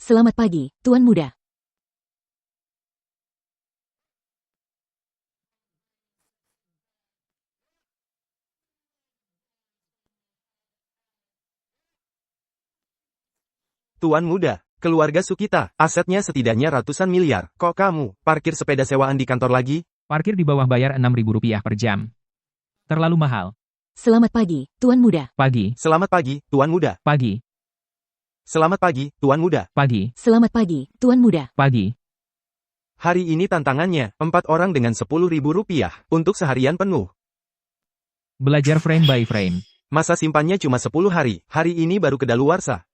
Selamat pagi, Tuan Muda. Tuan Muda, keluarga Sukita, asetnya setidaknya ratusan miliar. Kok kamu parkir sepeda sewaan di kantor lagi? Parkir di bawah bayar Rp6.000 per jam. Terlalu mahal. Selamat pagi, Tuan Muda. Pagi, Selamat pagi, Tuan Muda. pagi, Selamat pagi, Tuan Muda. pagi, Selamat pagi, Tuan Muda. pagi. Hari ini tantangannya, 4 orang dengan Rp10.000 untuk seharian penuh. Belajar frame by frame. Masa simpannya cuma 10 hari, hari ini baru kedaluarsa.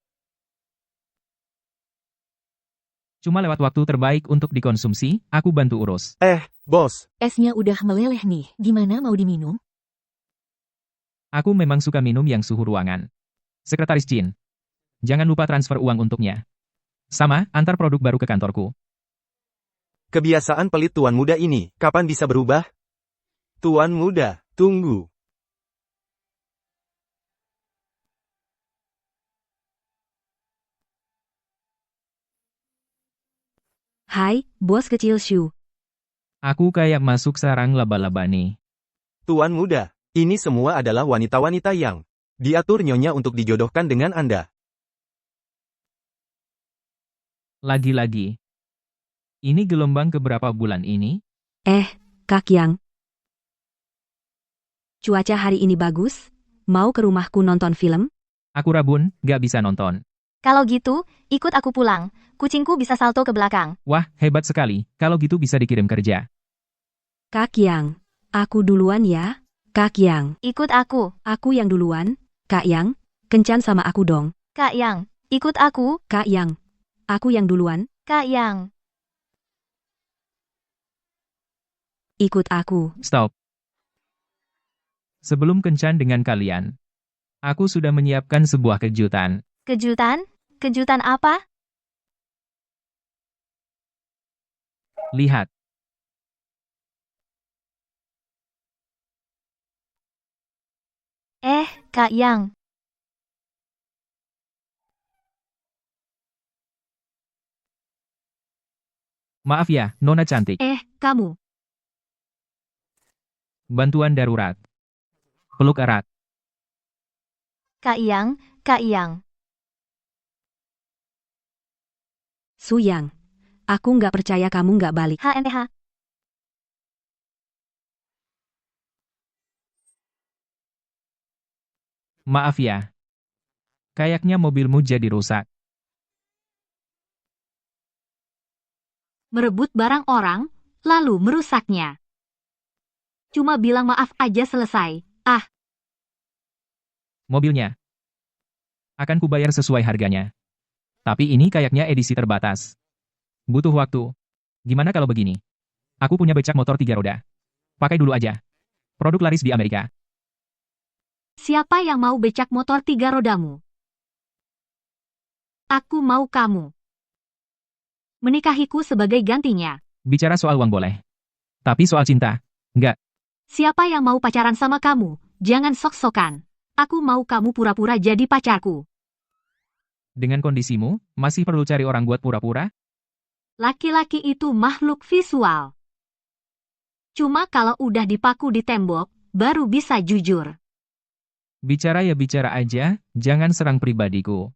Cuma lewat waktu terbaik untuk dikonsumsi, aku bantu urus. Bos. Esnya udah meleleh nih, gimana mau diminum? Aku memang suka minum yang suhu ruangan. Sekretaris Jin. Jangan lupa transfer uang untuknya. Sama, antar produk baru ke kantorku. Kebiasaan pelit Tuan Muda ini, kapan bisa berubah? Tuan Muda, tunggu. Hai, bos kecil Shu. Aku kayak masuk sarang laba-laba nih. Tuan Muda, ini semua adalah wanita-wanita yang diatur nyonya untuk dijodohkan dengan Anda. Lagi-lagi. Ini gelombang keberapa bulan ini? Kak Yang. Cuaca hari ini bagus, mau ke rumahku nonton film? Aku rabun, gak bisa nonton. Kalau gitu, ikut aku pulang. Kucingku bisa salto ke belakang. Wah, hebat sekali. Kalau gitu bisa dikirim kerja. Kak Yang, aku duluan ya. Kak Yang, Ikut aku. aku yang duluan. Kak Yang, kencan sama aku dong. Kak Yang, ikut aku. Kak Yang, aku yang duluan. Kak Yang. Ikut aku. Stop. Sebelum kencan dengan kalian, aku sudah menyiapkan sebuah kejutan. Kejutan? Kejutan apa? Lihat. Kak Yang. Maaf ya, Nona cantik. Kamu. Bantuan darurat. Peluk erat. Kak Yang, Kak Yang. Su Yang, aku nggak percaya kamu nggak balik. HNTH. Maaf ya. Kayaknya mobilmu jadi rusak. Merebut barang orang, lalu merusaknya. Cuma bilang maaf aja selesai. Mobilnya. Akan kubayar sesuai harganya. Tapi ini kayaknya edisi terbatas. Butuh waktu. Gimana kalau begini? Aku punya becak motor 3 roda. Pakai dulu aja. Produk laris di Amerika. Siapa yang mau becak motor 3 rodamu? Aku mau kamu. Menikahiku sebagai gantinya. Bicara soal uang boleh. Tapi soal cinta, enggak. Siapa yang mau pacaran sama kamu? Jangan sok-sokan. Aku mau kamu pura-pura jadi pacarku. Dengan kondisimu, masih perlu cari orang buat pura-pura? Laki-laki itu makhluk visual. Cuma kalau udah dipaku di tembok, baru bisa jujur. Bicara ya bicara aja, jangan serang pribadiku.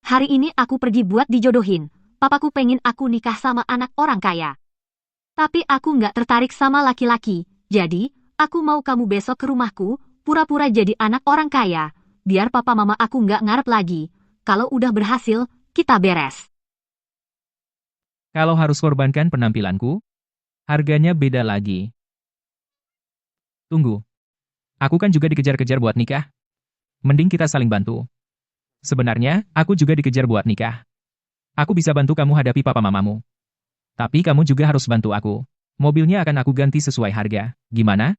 Hari ini aku pergi buat dijodohin. Papaku pengen aku nikah sama anak orang kaya. Tapi aku nggak tertarik sama laki-laki. Jadi, aku mau kamu besok ke rumahku, pura-pura jadi anak orang kaya. Biar papa mama aku nggak ngarep lagi. Kalau udah berhasil, kita beres. Kalau harus korbankan penampilanku, harganya beda lagi. Tunggu. Aku kan juga dikejar-kejar buat nikah. Mending kita saling bantu. Sebenarnya, aku juga dikejar buat nikah. Aku bisa bantu kamu hadapi papa mamamu. Tapi kamu juga harus bantu aku. Mobilnya akan aku ganti sesuai harga. Gimana?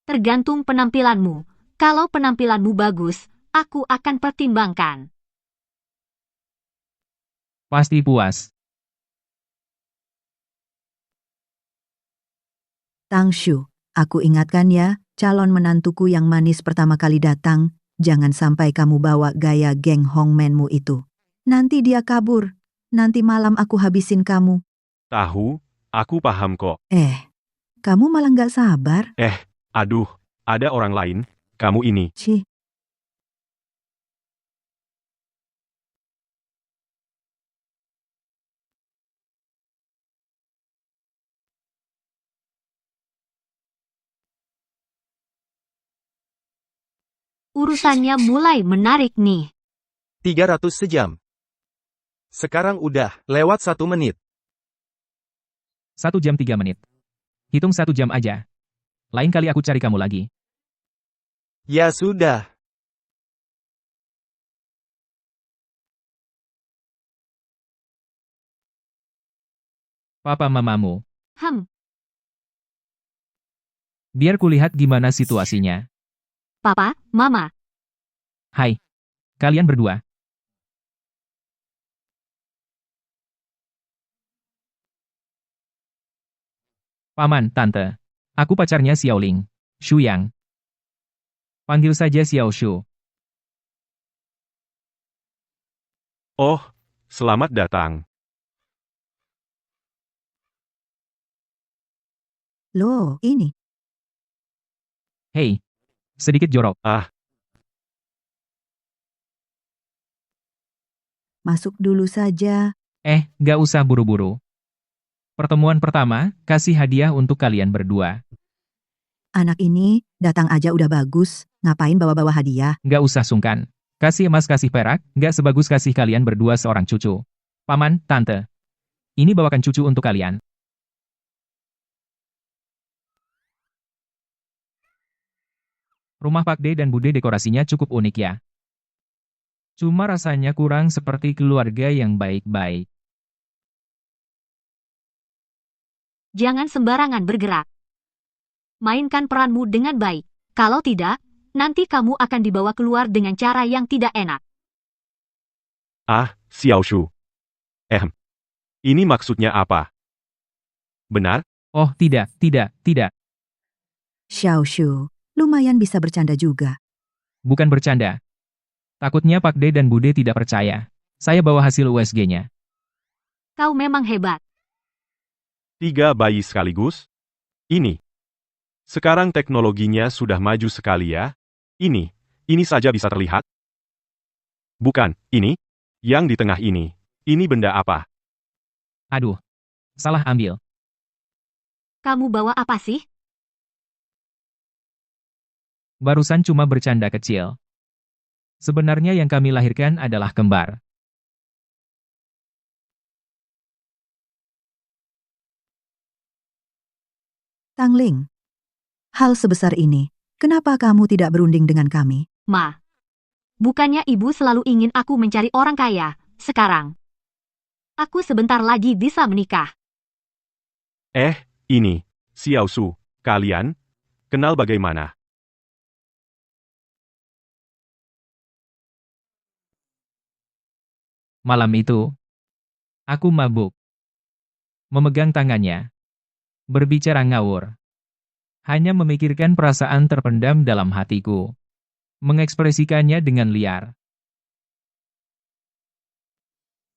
Tergantung penampilanmu. Kalau penampilanmu bagus, aku akan pertimbangkan. Pasti puas. Tangshu, aku ingatkan ya, calon menantuku yang manis pertama kali datang, Jangan sampai kamu bawa gaya geng Hongmenmu itu. Nanti dia kabur. Nanti malam aku habisin kamu. Tahu, aku paham kok. Kamu malah nggak sabar. Aduh, ada orang lain. Kamu ini. Cih, Urusannya mulai menarik nih. 300 sejam. Sekarang udah lewat 1 menit. 1 jam 3 menit. Hitung 1 jam aja. Lain kali aku cari kamu lagi. Ya sudah. Papa mamamu. Biar kulihat gimana situasinya. Papa, Mama. Hai. Kalian berdua. Paman, Tante. Aku pacarnya Xiaoling. Shu Yang. Panggil saja Xiao Shu. Oh, selamat datang. loh, ini. Hei. Sedikit jorok. Masuk dulu saja. Gak usah buru-buru. Pertemuan pertama, kasih hadiah untuk kalian berdua. Anak ini, datang aja udah bagus. Ngapain bawa-bawa hadiah? Gak usah sungkan. Kasih emas kasih perak, gak sebagus kasih kalian berdua seorang cucu. Paman, Tante. Ini bawakan cucu untuk kalian. Rumah Pak D dan Bude dekorasinya cukup unik ya. Cuma rasanya kurang seperti keluarga yang baik-baik. Jangan sembarangan bergerak. Mainkan peranmu dengan baik. Kalau tidak, nanti kamu akan dibawa keluar dengan cara yang tidak enak. Xiao Shu. Ini maksudnya apa? Benar? Oh, tidak. Xiao Shu, lumayan bisa bercanda juga. Bukan bercanda. Takutnya Pak D dan Bude tidak percaya. Saya bawa hasil USG-nya. Kau memang hebat. 3 bayi sekaligus? Ini. Sekarang teknologinya sudah maju sekali ya. Ini saja bisa terlihat. Bukan, ini. Yang di tengah ini. Ini benda apa? Aduh. Salah ambil. Kamu bawa apa sih? Barusan cuma bercanda kecil. Sebenarnya yang kami lahirkan adalah kembar. Tangling. Hal sebesar ini, kenapa kamu tidak berunding dengan kami? Ma. Bukannya ibu selalu ingin aku mencari orang kaya, sekarang. Aku sebentar lagi bisa menikah. Ini. Xiao Shu, kalian kenal bagaimana? Malam itu, aku mabuk. Memegang tangannya. Berbicara ngawur. Hanya memikirkan perasaan terpendam dalam hatiku. Mengekspresikannya dengan liar.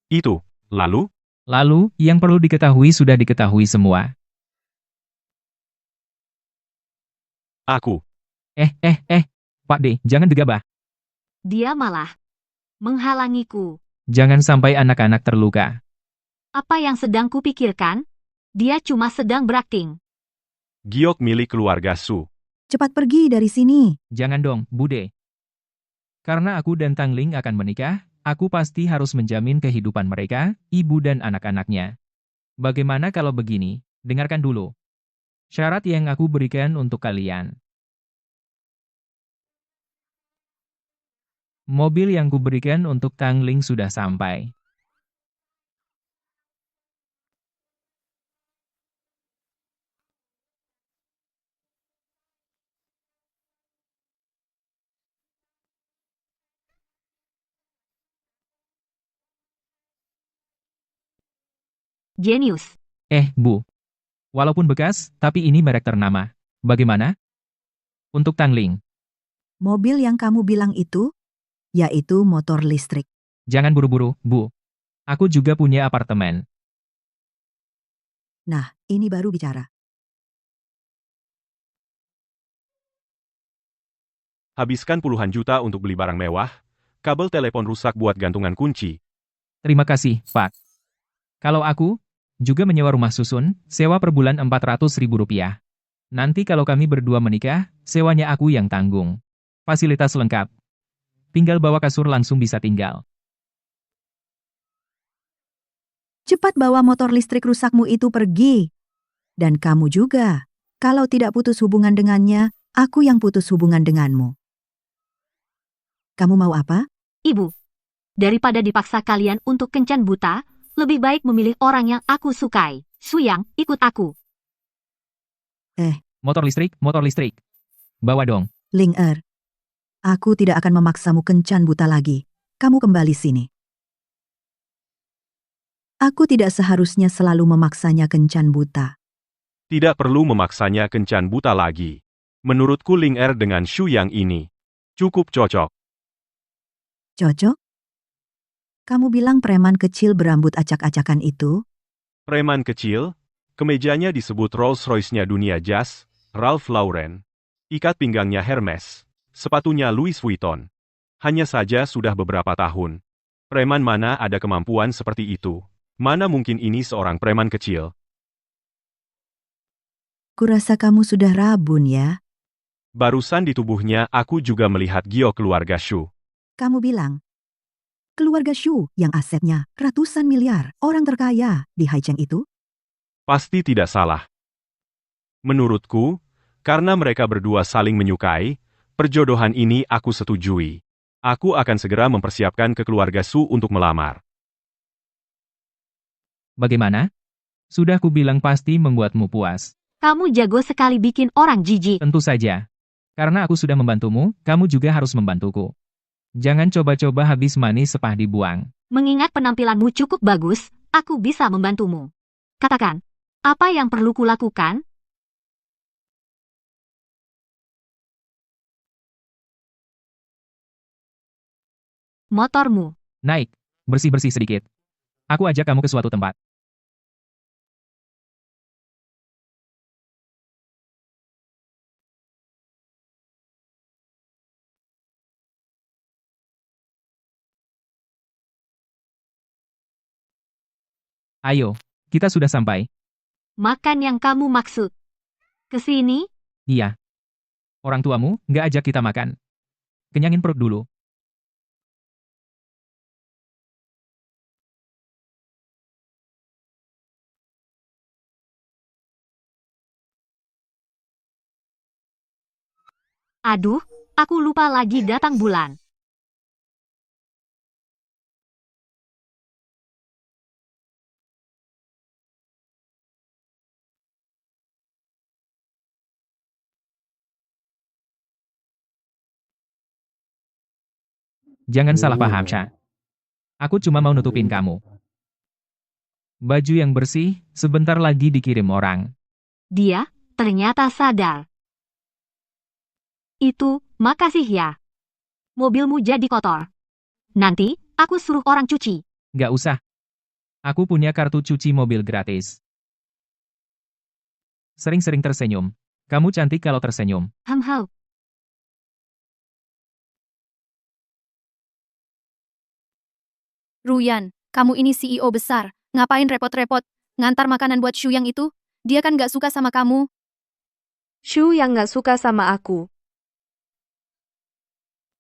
Itu, lalu? Lalu, yang perlu diketahui sudah diketahui semua. Aku. Pak D, jangan gegabah. Dia malah menghalangiku. Jangan sampai anak-anak terluka. Apa yang sedang kupikirkan? Dia cuma sedang berakting. Giok milik keluarga Su. Cepat pergi dari sini. Jangan dong, Bude. Karena aku dan Tangling akan menikah, aku pasti harus menjamin kehidupan mereka, ibu dan anak-anaknya. Bagaimana kalau begini? Dengarkan dulu. Syarat yang aku berikan untuk kalian. Mobil yang kuberikan untuk Tangling sudah sampai. Jenius. Bu. Walaupun bekas, tapi ini merek ternama. Bagaimana? Untuk Tangling. Mobil yang kamu bilang itu, yaitu motor listrik. Jangan buru-buru, Bu. Aku juga punya apartemen. Nah, ini baru bicara. Habiskan puluhan juta untuk beli barang mewah, kabel telepon rusak buat gantungan kunci. Terima kasih, Pak. Kalau aku, juga menyewa rumah susun, sewa per bulan Rp400.000. Nanti kalau kami berdua menikah, sewanya aku yang tanggung. Fasilitas lengkap. Tinggal bawa kasur langsung bisa tinggal. Cepat bawa motor listrik rusakmu itu pergi. Dan kamu juga. Kalau tidak putus hubungan dengannya, aku yang putus hubungan denganmu. Kamu mau apa? Ibu, daripada dipaksa kalian untuk kencan buta, lebih baik memilih orang yang aku sukai. Suyang, ikut aku. Motor listrik, motor listrik. Bawa dong. Ling Er. Aku tidak akan memaksamu kencan buta lagi. Kamu kembali sini. Aku tidak seharusnya selalu memaksanya kencan buta. Tidak perlu memaksanya kencan buta lagi. Menurutku Ling Er dengan Shu yang ini cukup cocok. Cocok? Kamu bilang preman kecil berambut acak-acakan itu? Preman kecil, kemejanya disebut Rolls-Royce-nya dunia jas, Ralph Lauren. Ikat pinggangnya Hermes, sepatunya Louis Vuitton. Hanya saja sudah beberapa tahun. Preman mana ada kemampuan seperti itu? Mana mungkin ini seorang preman kecil? Kurasa kamu sudah rabun ya. Barusan di tubuhnya aku juga melihat giok keluarga Shu. Kamu bilang, keluarga Shu yang asetnya ratusan miliar, orang terkaya di Haicheng itu? Pasti tidak salah. Menurutku, karena mereka berdua saling menyukai, perjodohan ini aku setujui. Aku akan segera mempersiapkan ke keluarga Su untuk melamar. Bagaimana? Sudah kubilang pasti membuatmu puas. Kamu jago sekali bikin orang jijik. Tentu saja. Karena aku sudah membantumu, kamu juga harus membantuku. Jangan coba-coba habis manis sepah dibuang. Mengingat penampilanmu cukup bagus, aku bisa membantumu. Katakan, apa yang perlu kulakukan? Motormu. Naik, bersih-bersih sedikit. Aku ajak kamu ke suatu tempat. Ayo, kita sudah sampai. Makan yang kamu maksud. Kesini? Iya. Orang tuamu nggak ajak kita makan. Kenyangin perut dulu. Aduh, aku lupa lagi datang bulan. Jangan salah paham, Sha. Aku cuma mau nutupin kamu. Baju yang bersih, sebentar lagi dikirim orang. Dia ternyata sadar. Itu, makasih ya. Mobilmu jadi kotor. Nanti, aku suruh orang cuci. Nggak usah. Aku punya kartu cuci mobil gratis. Sering-sering tersenyum. Kamu cantik kalau tersenyum. Hamhau. Ruyan, kamu ini CEO besar. Ngapain repot-repot? Ngantar makanan buat Shu yang itu? Dia kan gak suka sama kamu. Shu yang gak suka sama aku.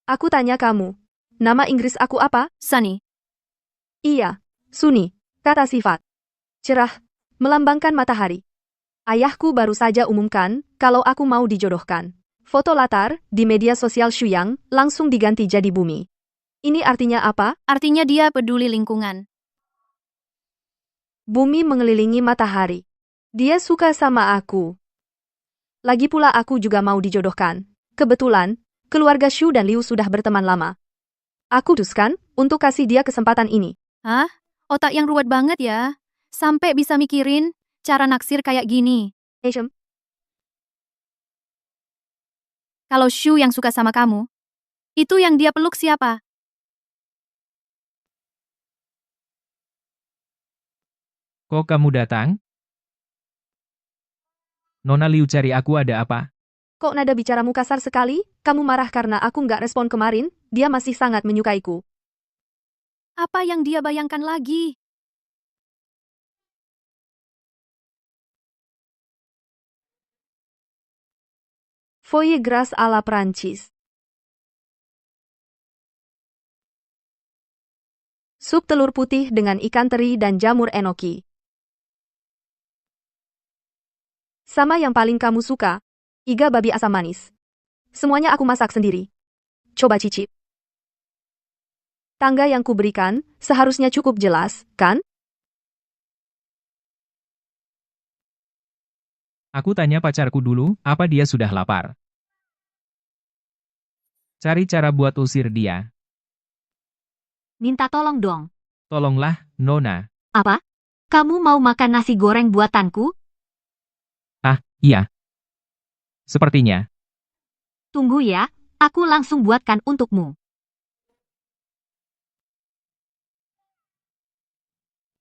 Aku tanya kamu. Nama Inggris aku apa? Sunny. Iya, Suni. Kata sifat. Cerah. Melambangkan matahari. Ayahku baru saja umumkan kalau aku mau dijodohkan. Foto latar di media sosial Shuyang langsung diganti jadi bumi. Ini artinya apa? Artinya dia peduli lingkungan. Bumi mengelilingi matahari. Dia suka sama aku. Lagi pula aku juga mau dijodohkan. Kebetulan, keluarga Shu dan Liu sudah berteman lama. Aku putuskan untuk kasih dia kesempatan ini. Hah? Otak yang ruwet banget ya. Sampai bisa mikirin cara naksir kayak gini. Eshem, Kalau Shu yang suka sama kamu, itu yang dia peluk siapa? Kok kamu datang? Nona Liu cari aku ada apa? Kok nada bicaramu kasar sekali? Kamu marah karena aku nggak respon kemarin? Dia masih sangat menyukaiku. Apa yang dia bayangkan lagi? Foie gras ala Prancis. Sup telur putih dengan ikan teri dan jamur enoki. Sama yang paling kamu suka, iga babi asam manis. Semuanya aku masak sendiri. Coba cicip. Tangga yang kuberikan seharusnya cukup jelas, kan? Aku tanya pacarku dulu, apa dia sudah lapar? Cari cara buat usir dia. Minta tolong dong. Tolonglah, Nona. Apa? Kamu mau makan nasi goreng buatanku? Ah, iya. Sepertinya. Tunggu ya, aku langsung buatkan untukmu.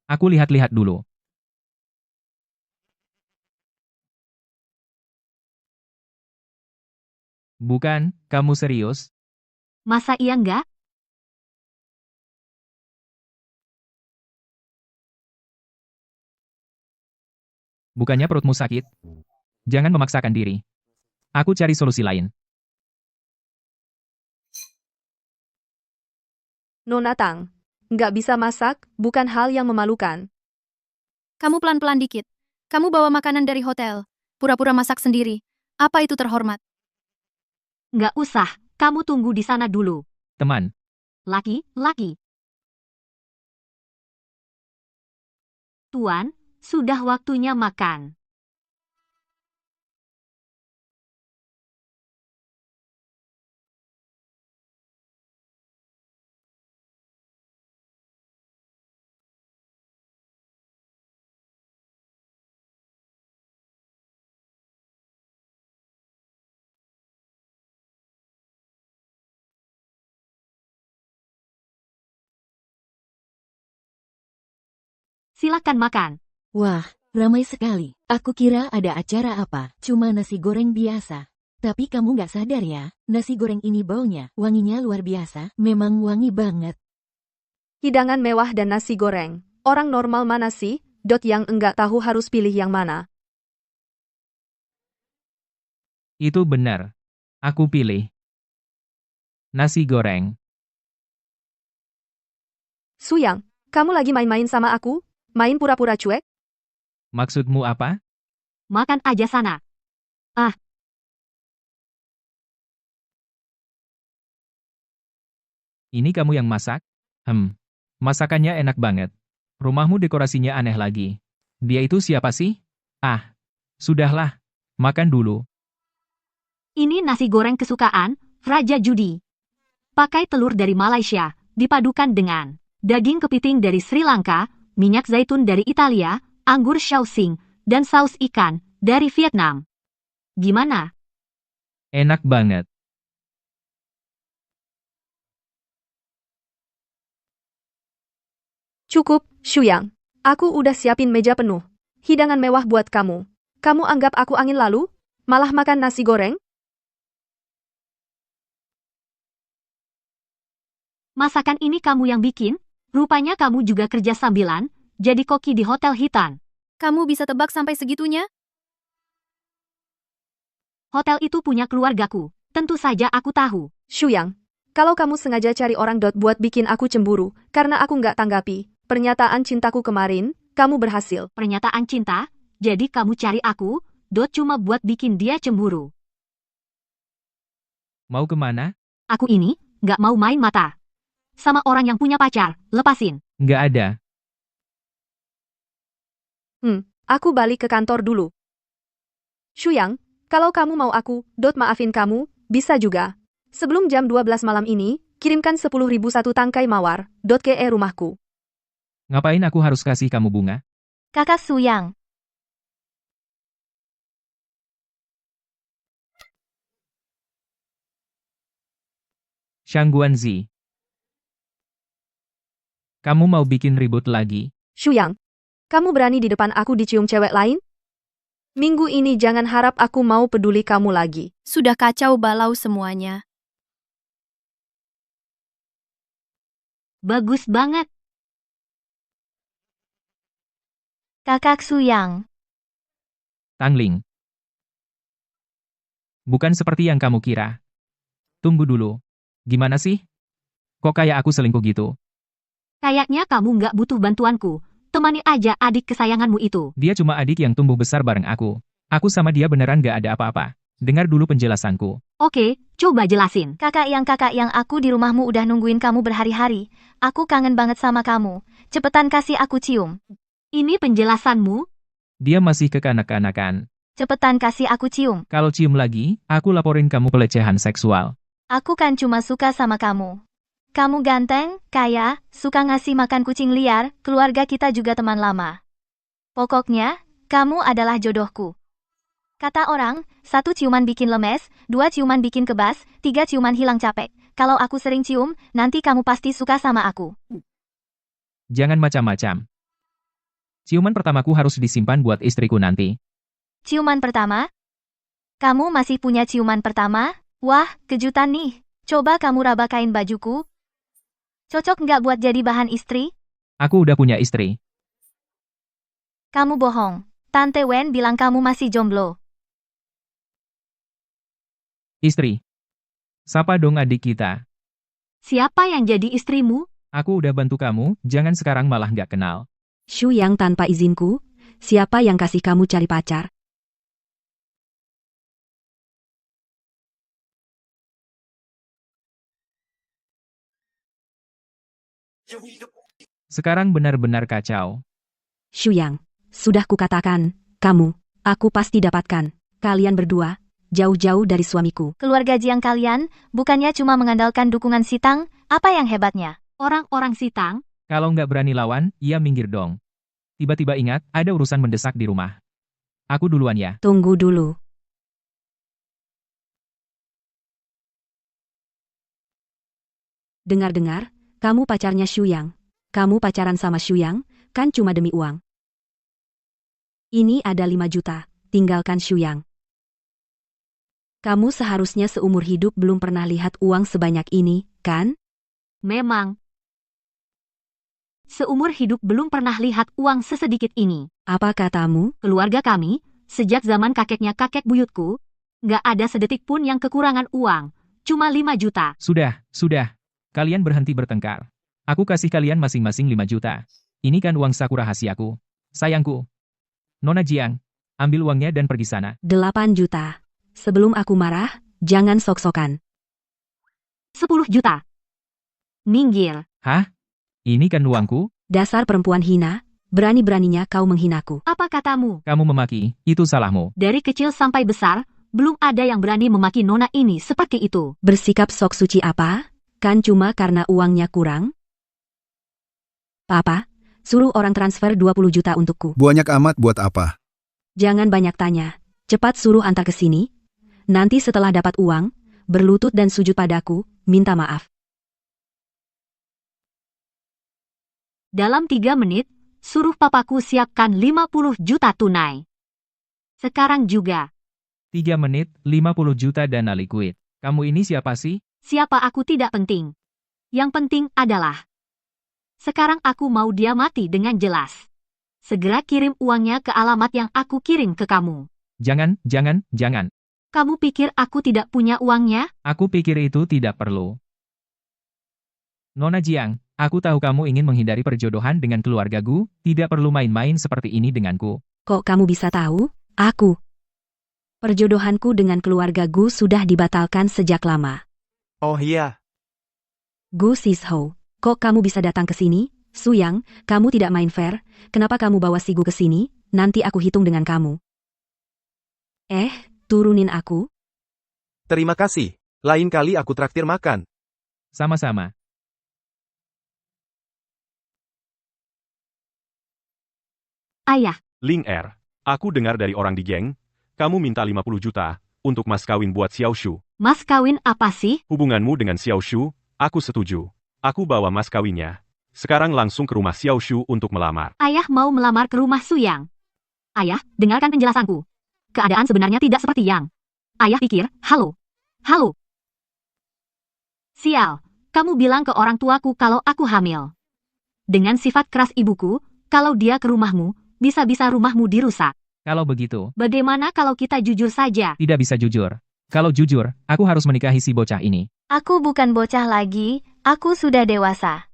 Aku lihat-lihat dulu. Bukan, kamu serius? Masa iya enggak? Bukannya perutmu sakit? Jangan memaksakan diri. Aku cari solusi lain. Nona Tang, nggak bisa masak bukan hal yang memalukan. Kamu pelan-pelan dikit. Kamu bawa makanan dari hotel. Pura-pura masak sendiri. Apa itu terhormat? Nggak usah, kamu tunggu di sana dulu. Teman, Laki. Tuan, sudah waktunya makan. Silakan makan. Wah, ramai sekali. Aku kira ada acara apa, cuma nasi goreng biasa. Tapi kamu nggak sadar ya, nasi goreng ini baunya, wanginya luar biasa, memang wangi banget. Hidangan mewah dan nasi goreng. Orang normal mana sih? Yang enggak tahu harus pilih yang mana. itu benar. Aku pilih nasi goreng. Suyang, kamu lagi main-main sama aku? Main pura-pura cuek? Maksudmu apa? Makan aja sana. Ini kamu yang masak? Masakannya enak banget. Rumahmu dekorasinya aneh lagi. Dia itu siapa sih? Ah, sudahlah. Makan dulu. Ini nasi goreng kesukaan Raja Judi. Pakai telur dari Malaysia, dipadukan dengan daging kepiting dari Sri Lanka, minyak zaitun dari Italia, anggur Shaoxing, dan saus ikan dari Vietnam. Gimana? Enak banget. Cukup, Shuyang. Aku udah siapin meja penuh. Hidangan mewah buat kamu. Kamu anggap aku angin lalu? Malah makan nasi goreng? Masakan ini kamu yang bikin? Rupanya kamu juga kerja sambilan, jadi koki di Hotel Hitan. Kamu bisa tebak sampai segitunya? Hotel itu punya keluargaku. Tentu saja aku tahu. Shuyang, kalau kamu sengaja cari orang buat bikin aku cemburu, karena aku nggak tanggapi pernyataan cintaku kemarin, kamu berhasil. Pernyataan cinta, jadi kamu cari aku, cuma buat bikin dia cemburu. Mau kemana? Aku ini, nggak mau main mata. Sama orang yang punya pacar, lepasin. Nggak ada. Aku balik ke kantor dulu. Shuyang, kalau kamu mau aku, maafin kamu, bisa juga. Sebelum jam 12 malam ini, kirimkan 10.001 tangkai mawar, ke rumahku. Ngapain aku harus kasih kamu bunga? Kakak Suyang. Shang Guanzi. Kamu mau bikin ribut lagi? Shuyang, kamu berani di depan aku dicium cewek lain? Minggu ini jangan harap aku mau peduli kamu lagi. Sudah kacau balau semuanya. Bagus banget. Kakak Suyang. Tangling. Bukan seperti yang kamu kira. Tunggu dulu. Gimana sih? Kok kayak aku selingkuh gitu? Kayaknya kamu nggak butuh bantuanku. Temani aja adik kesayanganmu itu. Dia cuma adik yang tumbuh besar bareng aku. Aku sama dia beneran gak ada apa-apa. Dengar dulu penjelasanku. Oke, coba jelasin. Kakak yang aku di rumahmu udah nungguin kamu berhari-hari. Aku kangen banget sama kamu. Cepetan kasih aku cium. Ini penjelasanmu? Dia masih kekanak-kanakan. Cepetan kasih aku cium. Kalau cium lagi, aku laporin kamu pelecehan seksual. Aku kan cuma suka sama kamu. Kamu ganteng, kaya, suka ngasih makan kucing liar, keluarga kita juga teman lama. Pokoknya, kamu adalah jodohku. Kata orang, 1 ciuman bikin lemes, 2 ciuman bikin kebas, 3 ciuman hilang capek. Kalau aku sering cium, nanti kamu pasti suka sama aku. Jangan macam-macam. Ciuman pertamaku harus disimpan buat istriku nanti. Ciuman pertama? Kamu masih punya ciuman pertama? Wah, kejutan nih. Coba kamu raba kain bajuku. Cocok nggak buat jadi bahan istri? Aku udah punya istri. Kamu bohong. Tante Wen bilang kamu masih jomblo. Istri. Sapa dong adik kita. Siapa yang jadi istrimu? Aku udah bantu kamu, jangan sekarang malah nggak kenal. Shuyang tanpa izinku, siapa yang kasih kamu cari pacar? Sekarang benar-benar kacau. Shuyang, sudah kukatakan, kamu, aku pasti dapatkan. Kalian berdua, jauh-jauh dari suamiku. Keluarga Jiang kalian, bukannya cuma mengandalkan dukungan Sitang, apa yang hebatnya? Orang-orang Sitang? Kalau nggak berani lawan, ya minggir dong. Tiba-tiba ingat, ada urusan mendesak di rumah. Aku duluan ya. Tunggu dulu. Dengar-dengar, kamu pacarnya Shuyang. Kamu pacaran sama Shuyang, kan cuma demi uang. Ini ada 5 juta, tinggalkan Shuyang. Kamu seharusnya seumur hidup belum pernah lihat uang sebanyak ini, kan? Memang. Seumur hidup belum pernah lihat uang sesedikit ini. Apa katamu? Keluarga kami, sejak zaman kakeknya kakek buyutku, nggak ada sedetik pun yang kekurangan uang. Cuma 5 juta. Sudah. Kalian berhenti bertengkar. Aku kasih kalian masing-masing 5 juta. Ini kan uang saku rahasiaku. Sayangku. Nona Jiang, ambil uangnya dan pergi sana. 8 juta. Sebelum aku marah, jangan sok-sokan. 10 juta. Minggir. Hah? Ini kan uangku? Dasar perempuan hina, berani-beraninya kau menghinaku. Apa katamu? Kamu memaki, itu salahmu. Dari kecil sampai besar, belum ada yang berani memaki nona ini seperti itu. Bersikap sok suci apa? Kan cuma karena uangnya kurang? Papa, suruh orang transfer 20 juta untukku. Banyak amat buat apa? Jangan banyak tanya. Cepat suruh antar ke sini. Nanti setelah dapat uang, berlutut dan sujud padaku, minta maaf. Dalam 3 menit, suruh papaku siapkan 50 juta tunai. Sekarang juga. 3 menit, 50 juta dana liquid. Kamu ini siapa sih? Siapa aku tidak penting. Yang penting adalah, sekarang aku mau dia mati dengan jelas. Segera kirim uangnya ke alamat yang aku kirim ke kamu. Jangan. Kamu pikir aku tidak punya uangnya? Aku pikir itu tidak perlu. Nona Jiang, aku tahu kamu ingin menghindari perjodohan dengan keluarga Gu, tidak perlu main-main seperti ini denganku. Kok kamu bisa tahu? Aku. Perjodohanku dengan keluarga Gu sudah dibatalkan sejak lama. Oh iya. Gu Sisho, kok kamu bisa datang ke sini? Suyang, kamu tidak main fair. Kenapa kamu bawa si Gu ke sini? Nanti aku hitung dengan kamu. Turunin aku. Terima kasih. Lain kali aku traktir makan. Sama-sama. Ayah. Ling Er, aku dengar dari orang di geng, kamu minta 50 juta untuk mas kawin buat Xiao Shu. Mas kawin apa sih? Hubunganmu dengan Xiao Shu, aku setuju. Aku bawa mas kawinnya. Sekarang langsung ke rumah Xiao Shu untuk melamar. Ayah mau melamar ke rumah Suyang. Ayah, dengarkan penjelasanku. Keadaan sebenarnya tidak seperti yang Ayah pikir. Halo. Halo. Sial, kamu bilang ke orang tuaku kalau aku hamil. Dengan sifat keras ibuku, kalau dia ke rumahmu, bisa-bisa rumahmu dirusak. Kalau begitu, Bagaimana kalau kita jujur saja? tidak bisa jujur. Kalau jujur, aku harus menikahi si bocah ini. Aku bukan bocah lagi, aku sudah dewasa.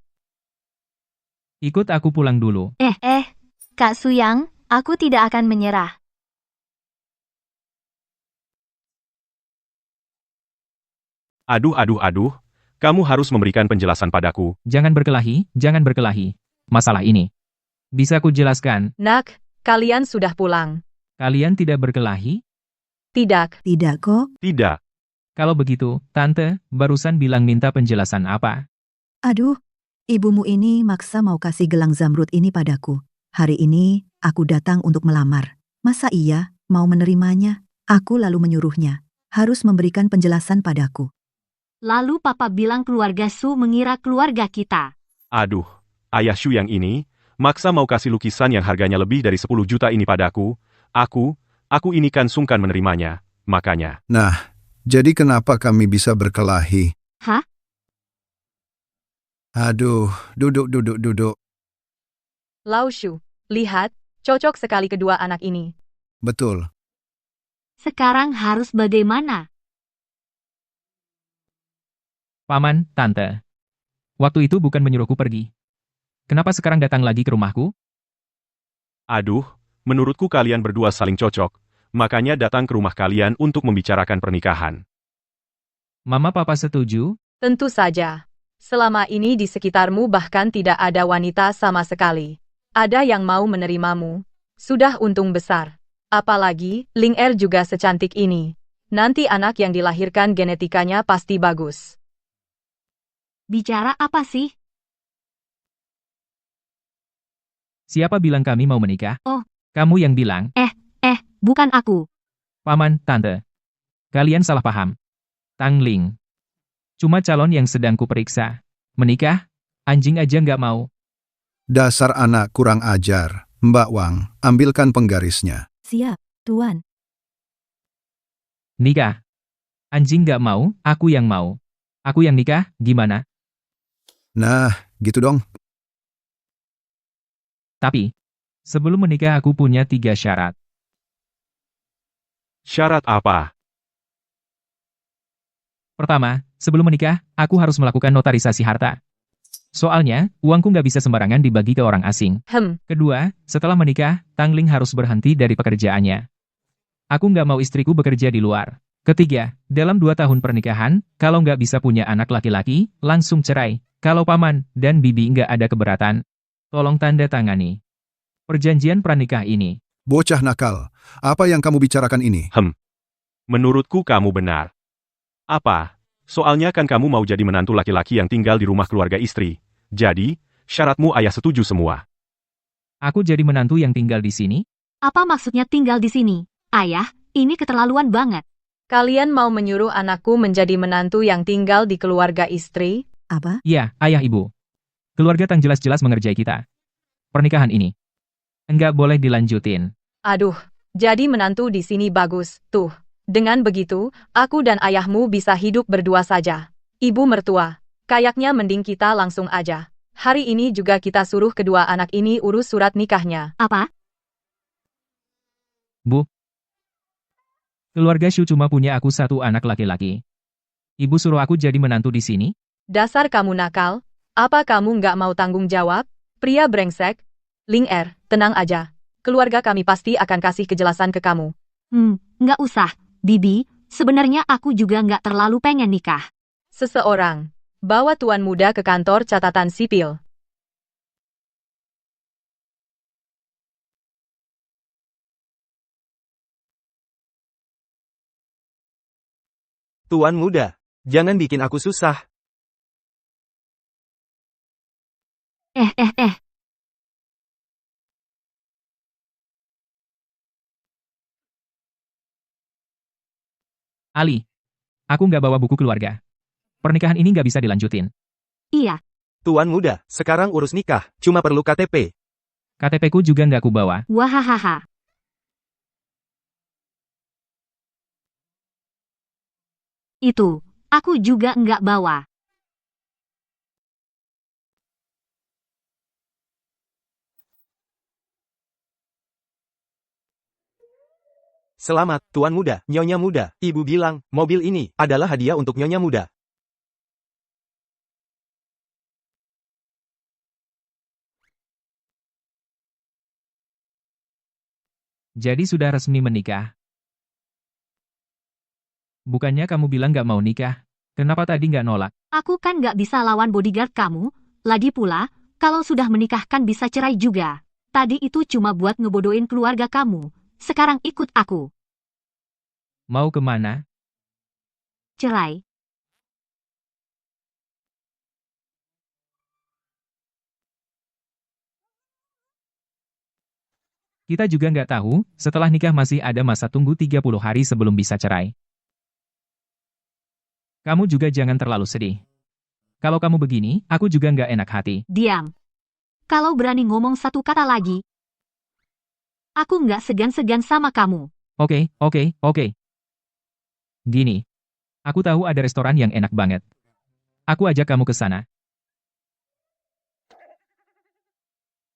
Ikut aku pulang dulu. Kak Suyang, aku tidak akan menyerah. Aduh. Kamu harus memberikan penjelasan padaku. Jangan berkelahi, jangan berkelahi. Masalah ini. Bisa ku jelaskan, Nak, kalian sudah pulang. kalian tidak berkelahi? Tidak. Tidak kok. Tidak. Kalau begitu, Tante, barusan bilang minta penjelasan apa? Aduh, ibumu ini maksa mau kasih gelang zamrud ini padaku. Hari ini, aku datang untuk melamar. Masa iya mau menerimanya? Aku lalu menyuruhnya. Harus memberikan penjelasan padaku. Lalu papa bilang keluarga Su mengira keluarga kita. Aduh, ayah Shu yang ini, maksa mau kasih lukisan yang harganya lebih dari 10 juta ini padaku. Aku ini kan sungkan menerimanya. Makanya, Nah, jadi kenapa kami bisa berkelahi? Hah? Aduh, duduk. Lao Shu, lihat, cocok sekali kedua anak ini. Betul. Sekarang harus bagaimana? Paman, Tante. Waktu itu bukan menyuruhku pergi. Kenapa sekarang datang lagi ke rumahku? aduh, menurutku kalian berdua saling cocok. Makanya datang ke rumah kalian untuk membicarakan pernikahan. Mama papa setuju? Tentu saja. Selama ini di sekitarmu bahkan tidak ada wanita sama sekali. Ada yang mau menerimamu. Sudah untung besar. Apalagi, Ling Er juga secantik ini. Nanti anak yang dilahirkan genetikanya pasti bagus. Bicara apa sih? Siapa bilang kami mau menikah? Oh. Kamu yang bilang. Bukan aku. Paman, Tante. Kalian salah paham. Tang Ling. Cuma calon yang sedang kuperiksa. Menikah? Anjing aja nggak mau. Dasar anak kurang ajar. Mbak Wang, ambilkan penggarisnya. Siap, Tuan. Nikah. Anjing nggak mau, aku yang mau. Aku yang nikah, gimana? Nah, gitu dong. Tapi, sebelum menikah aku punya 3 syarat. Syarat apa? Pertama, sebelum menikah, aku harus melakukan notarisasi harta. Soalnya, uangku nggak bisa sembarangan dibagi ke orang asing. Kedua, setelah menikah, Tang Ling harus berhenti dari pekerjaannya. Aku nggak mau istriku bekerja di luar. Ketiga, dalam 2 tahun pernikahan, kalau nggak bisa punya anak laki-laki, langsung cerai. Kalau paman dan bibi nggak ada keberatan, tolong tanda tangani perjanjian pranikah ini. Bocah nakal, apa yang kamu bicarakan ini? Menurutku kamu benar. Apa? Soalnya kan kamu mau jadi menantu laki-laki yang tinggal di rumah keluarga istri. Jadi, syaratmu ayah setuju semua. Aku jadi menantu yang tinggal di sini? Apa maksudnya tinggal di sini? Ayah, ini keterlaluan banget. Kalian mau menyuruh anakku menjadi menantu yang tinggal di keluarga istri? Apa? Ya, ayah ibu. Keluarga Tang jelas-jelas mengerjai kita. Pernikahan ini enggak boleh dilanjutin. Aduh, jadi menantu di sini bagus, tuh. Dengan begitu, aku dan ayahmu bisa hidup berdua saja. Ibu mertua, kayaknya mending kita langsung aja. Hari ini juga kita suruh kedua anak ini urus surat nikahnya. Apa? Bu. Keluarga Shu cuma punya aku 1 anak laki-laki. Ibu suruh aku jadi menantu di sini? Dasar kamu nakal, apa kamu nggak mau tanggung jawab? Pria brengsek. Ling Er, tenang aja. Keluarga kami pasti akan kasih kejelasan ke kamu. Nggak usah, Bibi. Sebenarnya aku juga nggak terlalu pengen nikah. Seseorang, bawa tuan muda ke kantor catatan sipil. Tuan muda, jangan bikin aku susah. Ali. Aku nggak bawa buku keluarga. Pernikahan ini nggak bisa dilanjutin. Iya, Tuan muda, sekarang urus nikah, cuma perlu KTP. KTP-ku juga nggak kubawa. wahahaha. Itu, aku juga nggak bawa. Selamat, Tuan muda, Nyonya muda. Ibu bilang, mobil ini adalah hadiah untuk Nyonya muda. Jadi sudah resmi menikah. Bukannya kamu bilang nggak mau nikah? Kenapa tadi nggak nolak? Aku kan nggak bisa lawan bodyguard kamu. Lagi pula, kalau sudah menikah kan bisa cerai juga. Tadi itu cuma buat ngebodohin keluarga kamu. Sekarang ikut aku. Mau kemana? Cerai. Kita juga nggak tahu, setelah nikah masih ada masa tunggu 30 hari sebelum bisa cerai. Kamu juga jangan terlalu sedih. Kalau kamu begini, aku juga nggak enak hati. Diam. Kalau berani ngomong satu kata lagi, aku nggak segan-segan sama kamu. Oke. Gini. Aku tahu ada restoran yang enak banget. Aku ajak kamu ke sana.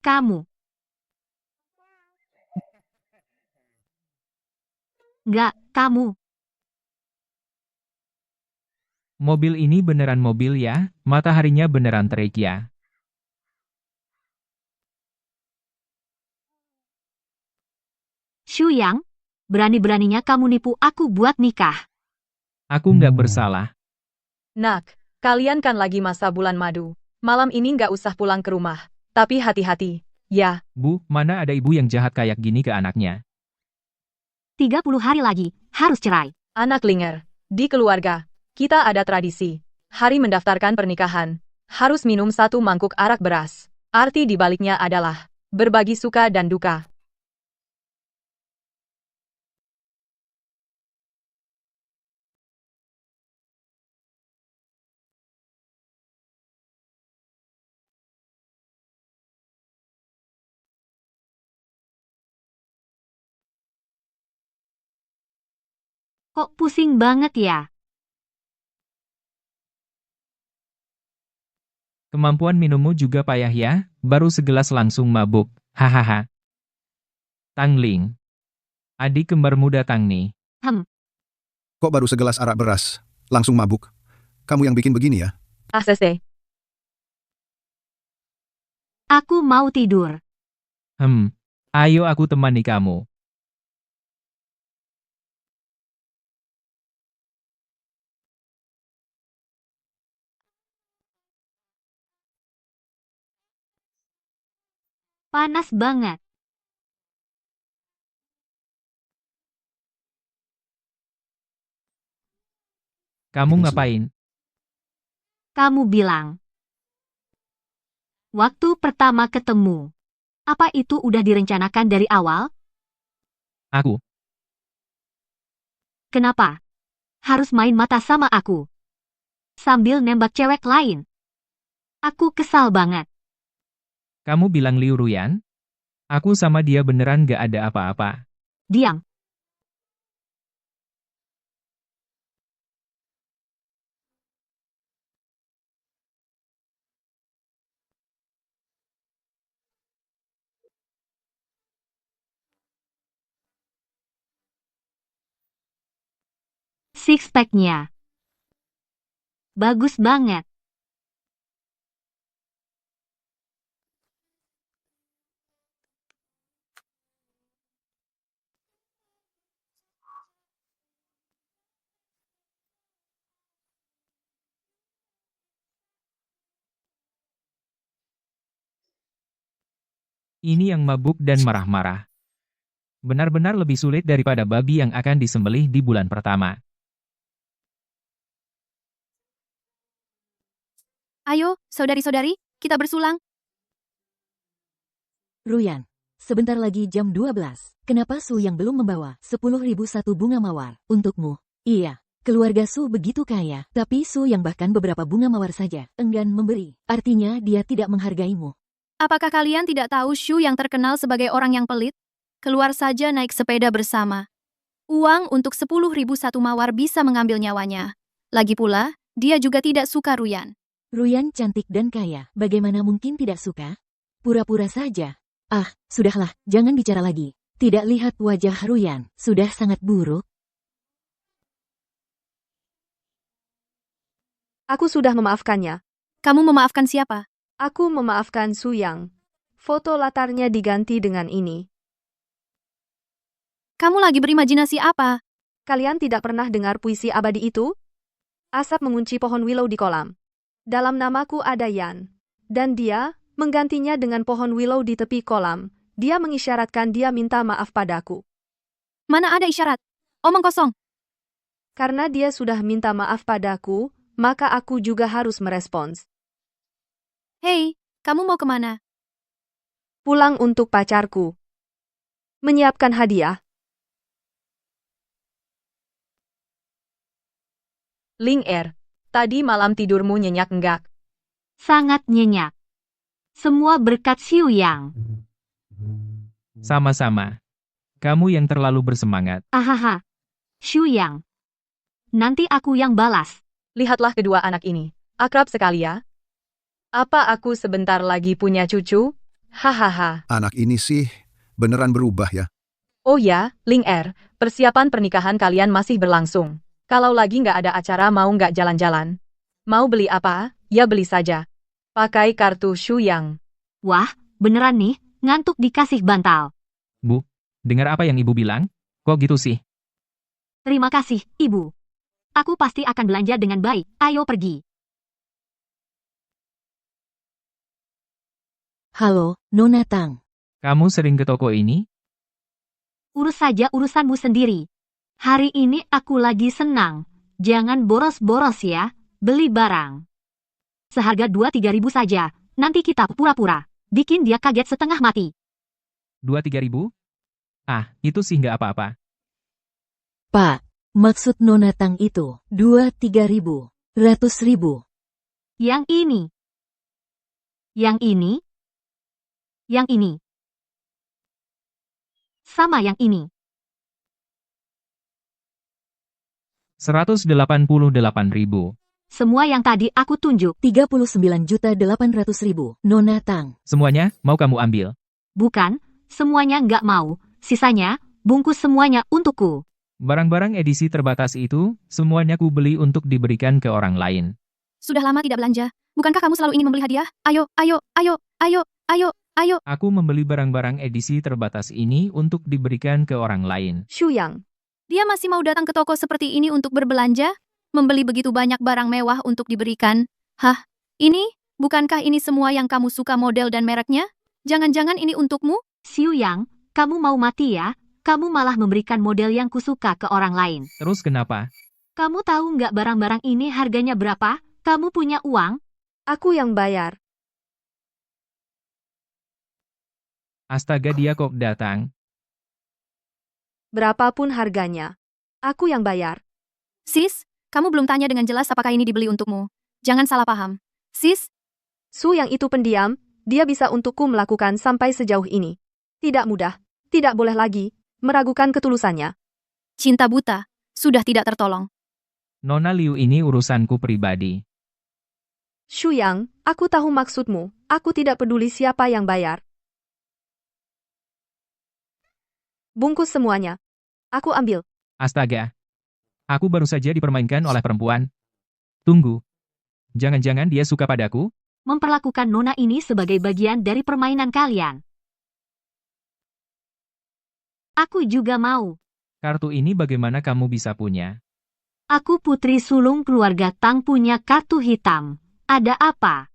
Kamu. Nggak, kamu. Mobil ini beneran mobil ya, mataharinya beneran terik ya. Shuyang, berani-beraninya kamu nipu aku buat nikah. Aku nggak bersalah. Nak, kalian kan lagi masa bulan madu. Malam ini nggak usah pulang ke rumah. Tapi hati-hati, ya. Bu, mana ada ibu yang jahat kayak gini ke anaknya? 30 hari lagi, harus cerai. Anak Linger, di keluarga, kita ada tradisi. Hari mendaftarkan pernikahan, harus minum 1 mangkuk arak beras. Arti di baliknya adalah berbagi suka dan duka. Kok pusing banget ya? Kemampuan minummu juga payah ya, baru segelas langsung mabuk, hahaha. Tangling. Adik kembar muda Tangni. Kok baru segelas arak beras, langsung mabuk? Kamu yang bikin begini ya? ACC. Aku mau tidur. Ayo aku temani kamu. Panas banget. Kamu ngapain? Kamu bilang. Waktu pertama ketemu. Apa itu udah direncanakan dari awal? Aku. Kenapa? Harus main mata sama aku. Sambil nembak cewek lain. Aku kesal banget. Kamu bilang Liu Ruyan? Aku sama dia beneran gak ada apa-apa. Diam. Six pack-nya. Bagus banget. Ini yang mabuk dan marah-marah. Benar-benar lebih sulit daripada babi yang akan disembelih di bulan pertama. Ayo, saudari-saudari, kita bersulang. Ruyan, sebentar lagi jam 12. Kenapa Su yang belum membawa 10.001 bunga mawar untukmu? Iya, Keluarga Su begitu kaya, tapi Su yang bahkan beberapa bunga mawar saja enggan memberi. Artinya dia tidak menghargaimu. Apakah kalian tidak tahu Shu yang terkenal sebagai orang yang pelit? Keluar saja naik sepeda bersama. Uang untuk 10.000 satu mawar bisa mengambil nyawanya. Lagi pula, dia juga tidak suka Ruyan. Ruyan cantik dan kaya, bagaimana mungkin tidak suka? Pura-pura saja. Ah, sudahlah, jangan bicara lagi. Tidak lihat wajah Ruyan, sudah sangat buruk. Aku sudah memaafkannya. Kamu memaafkan siapa? Aku memaafkan Su Yang. Foto latarnya diganti dengan ini. Kamu lagi berimajinasi apa? Kalian tidak pernah dengar puisi abadi itu? Asap mengunci pohon willow di kolam. Dalam namaku ada Yan. Dan dia menggantinya dengan pohon willow di tepi kolam. Dia mengisyaratkan dia minta maaf padaku. Mana ada isyarat? Omong kosong. Karena dia sudah minta maaf padaku, maka aku juga harus merespons. Hei, kamu mau kemana? Pulang untuk pacarku. Menyiapkan hadiah. Ling Er, tadi malam tidurmu nyenyak enggak? Sangat nyenyak. Semua berkat Xiu Yang. Sama-sama. Kamu yang terlalu bersemangat. Ahaha. Xiu Yang. Nanti aku yang balas. Lihatlah kedua anak ini. Akrab sekali ya. Apa aku sebentar lagi punya cucu? Hahaha. Anak ini sih beneran berubah ya. Oh ya, Ling Er, persiapan pernikahan kalian masih berlangsung. Kalau lagi nggak ada acara mau nggak jalan-jalan? Mau beli apa? Ya beli saja. Pakai kartu Shu Yang. Wah, beneran nih, ngantuk dikasih bantal. Bu, dengar apa yang ibu bilang? Kok gitu sih? Terima kasih, Ibu. Aku pasti akan belanja dengan baik. Ayo pergi. Halo, Nona Tang. Kamu sering ke toko ini? Urus saja urusanmu sendiri. Hari ini aku lagi senang. Jangan boros-boros ya, beli barang. Seharga 2-3 ribu saja, nanti kita pura-pura. Bikin dia kaget setengah mati. 2-3 ribu? Ah, itu sih nggak apa-apa. Pak, maksud Nona Tang itu 2-3 ribu, 100.000. Yang ini. Yang ini. Yang ini. Sama yang ini. 188.000. Semua yang tadi aku tunjuk. 39.800.000, Nona Tang. Semuanya mau kamu ambil? Bukan, semuanya nggak mau. Sisanya, bungkus semuanya untukku. Barang-barang edisi terbatas itu, semuanya ku beli untuk diberikan ke orang lain. Sudah lama tidak belanja. Bukankah kamu selalu ingin membeli hadiah? Ayo, ayo, ayo, ayo, ayo, ayo. Aku membeli barang-barang edisi terbatas ini untuk diberikan ke orang lain. Shu Yang. Dia masih mau datang ke toko seperti ini untuk berbelanja? Membeli begitu banyak barang mewah untuk diberikan? Hah? Ini? Bukankah ini semua yang kamu suka model dan mereknya? Jangan-jangan ini untukmu? Xiu Yang, kamu mau mati ya? Kamu malah memberikan model yang kusuka ke orang lain. Terus kenapa? Kamu tahu nggak barang-barang ini harganya berapa? Kamu punya uang? Aku yang bayar. Astaga, dia kok datang. Berapapun harganya. Aku yang bayar. Sis, kamu belum tanya dengan jelas apakah ini dibeli untukmu. Jangan salah paham. Sis? Su yang itu pendiam, dia bisa untukku melakukan sampai sejauh ini. Tidak mudah, tidak boleh lagi meragukan ketulusannya. Cinta buta, sudah tidak tertolong. Nona Liu ini urusanku pribadi. Shu Yang, aku tahu maksudmu. Aku tidak peduli siapa yang bayar. Bungkus semuanya. Aku ambil. Astaga. Aku baru saja dipermainkan oleh perempuan. Tunggu. Jangan-jangan dia suka padaku? Memperlakukan Nona ini sebagai bagian dari permainan kalian. Aku juga mau. Kartu ini bagaimana kamu bisa punya? Aku putri sulung keluarga Tang punya kartu hitam. Ada apa?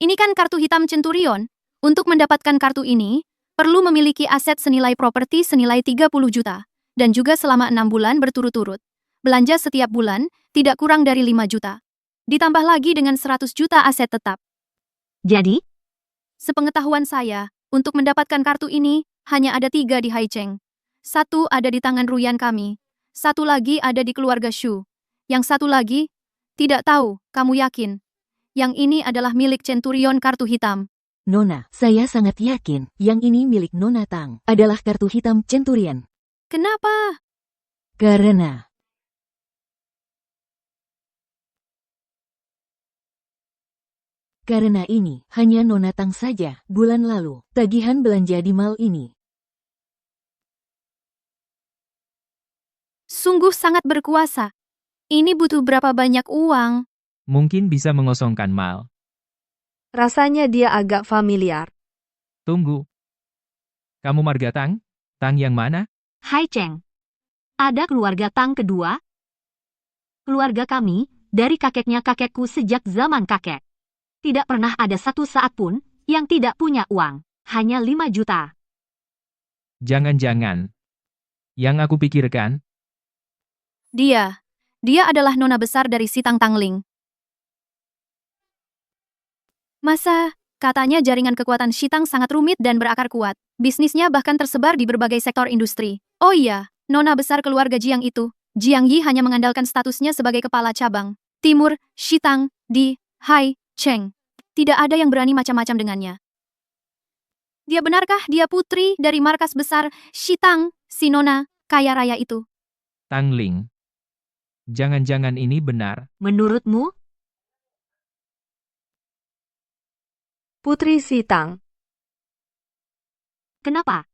Ini kan kartu hitam Centurion. Untuk mendapatkan kartu ini, perlu memiliki aset senilai properti senilai 30 juta. Dan juga selama 6 bulan berturut-turut. Belanja setiap bulan, tidak kurang dari 5 juta. Ditambah lagi dengan 100 juta aset tetap. Jadi? Sepengetahuan saya, untuk mendapatkan kartu ini, hanya ada 3 di Haicheng. 1 ada di tangan Ruyan kami. 1 lagi ada di keluarga Shu. Yang satu lagi, tidak tahu, kamu yakin? Yang ini adalah milik Centurion kartu hitam. Nona, saya sangat yakin yang ini milik Nona Tang adalah kartu hitam Centurion. Kenapa? Karena ini hanya Nona Tang saja bulan lalu tagihan belanja di mall ini. Sungguh sangat berkuasa. Ini butuh berapa banyak uang? Mungkin bisa mengosongkan mal. Rasanya dia agak familiar. Tunggu. Kamu marga Tang? Tang yang mana? Hai Cheng. Ada keluarga Tang kedua? Keluarga kami, dari kakeknya kakekku sejak zaman kakek. Tidak pernah ada satu saat pun yang tidak punya uang. Hanya 5 juta. Jangan-jangan. Yang aku pikirkan, Dia adalah nona besar dari Sitang Tangling. Masa, katanya jaringan kekuatan Shitang sangat rumit dan berakar kuat. Bisnisnya bahkan tersebar di berbagai sektor industri. Oh iya, nona besar keluarga Jiang itu, Jiang Yi hanya mengandalkan statusnya sebagai kepala cabang Timur, Shitang, di Hai Cheng. Tidak ada yang berani macam-macam dengannya. Dia benarkah dia putri dari markas besar Shitang, si nona kaya raya itu? Tangling. Jangan-jangan ini benar. Menurutmu? Putri Sitang. Kenapa?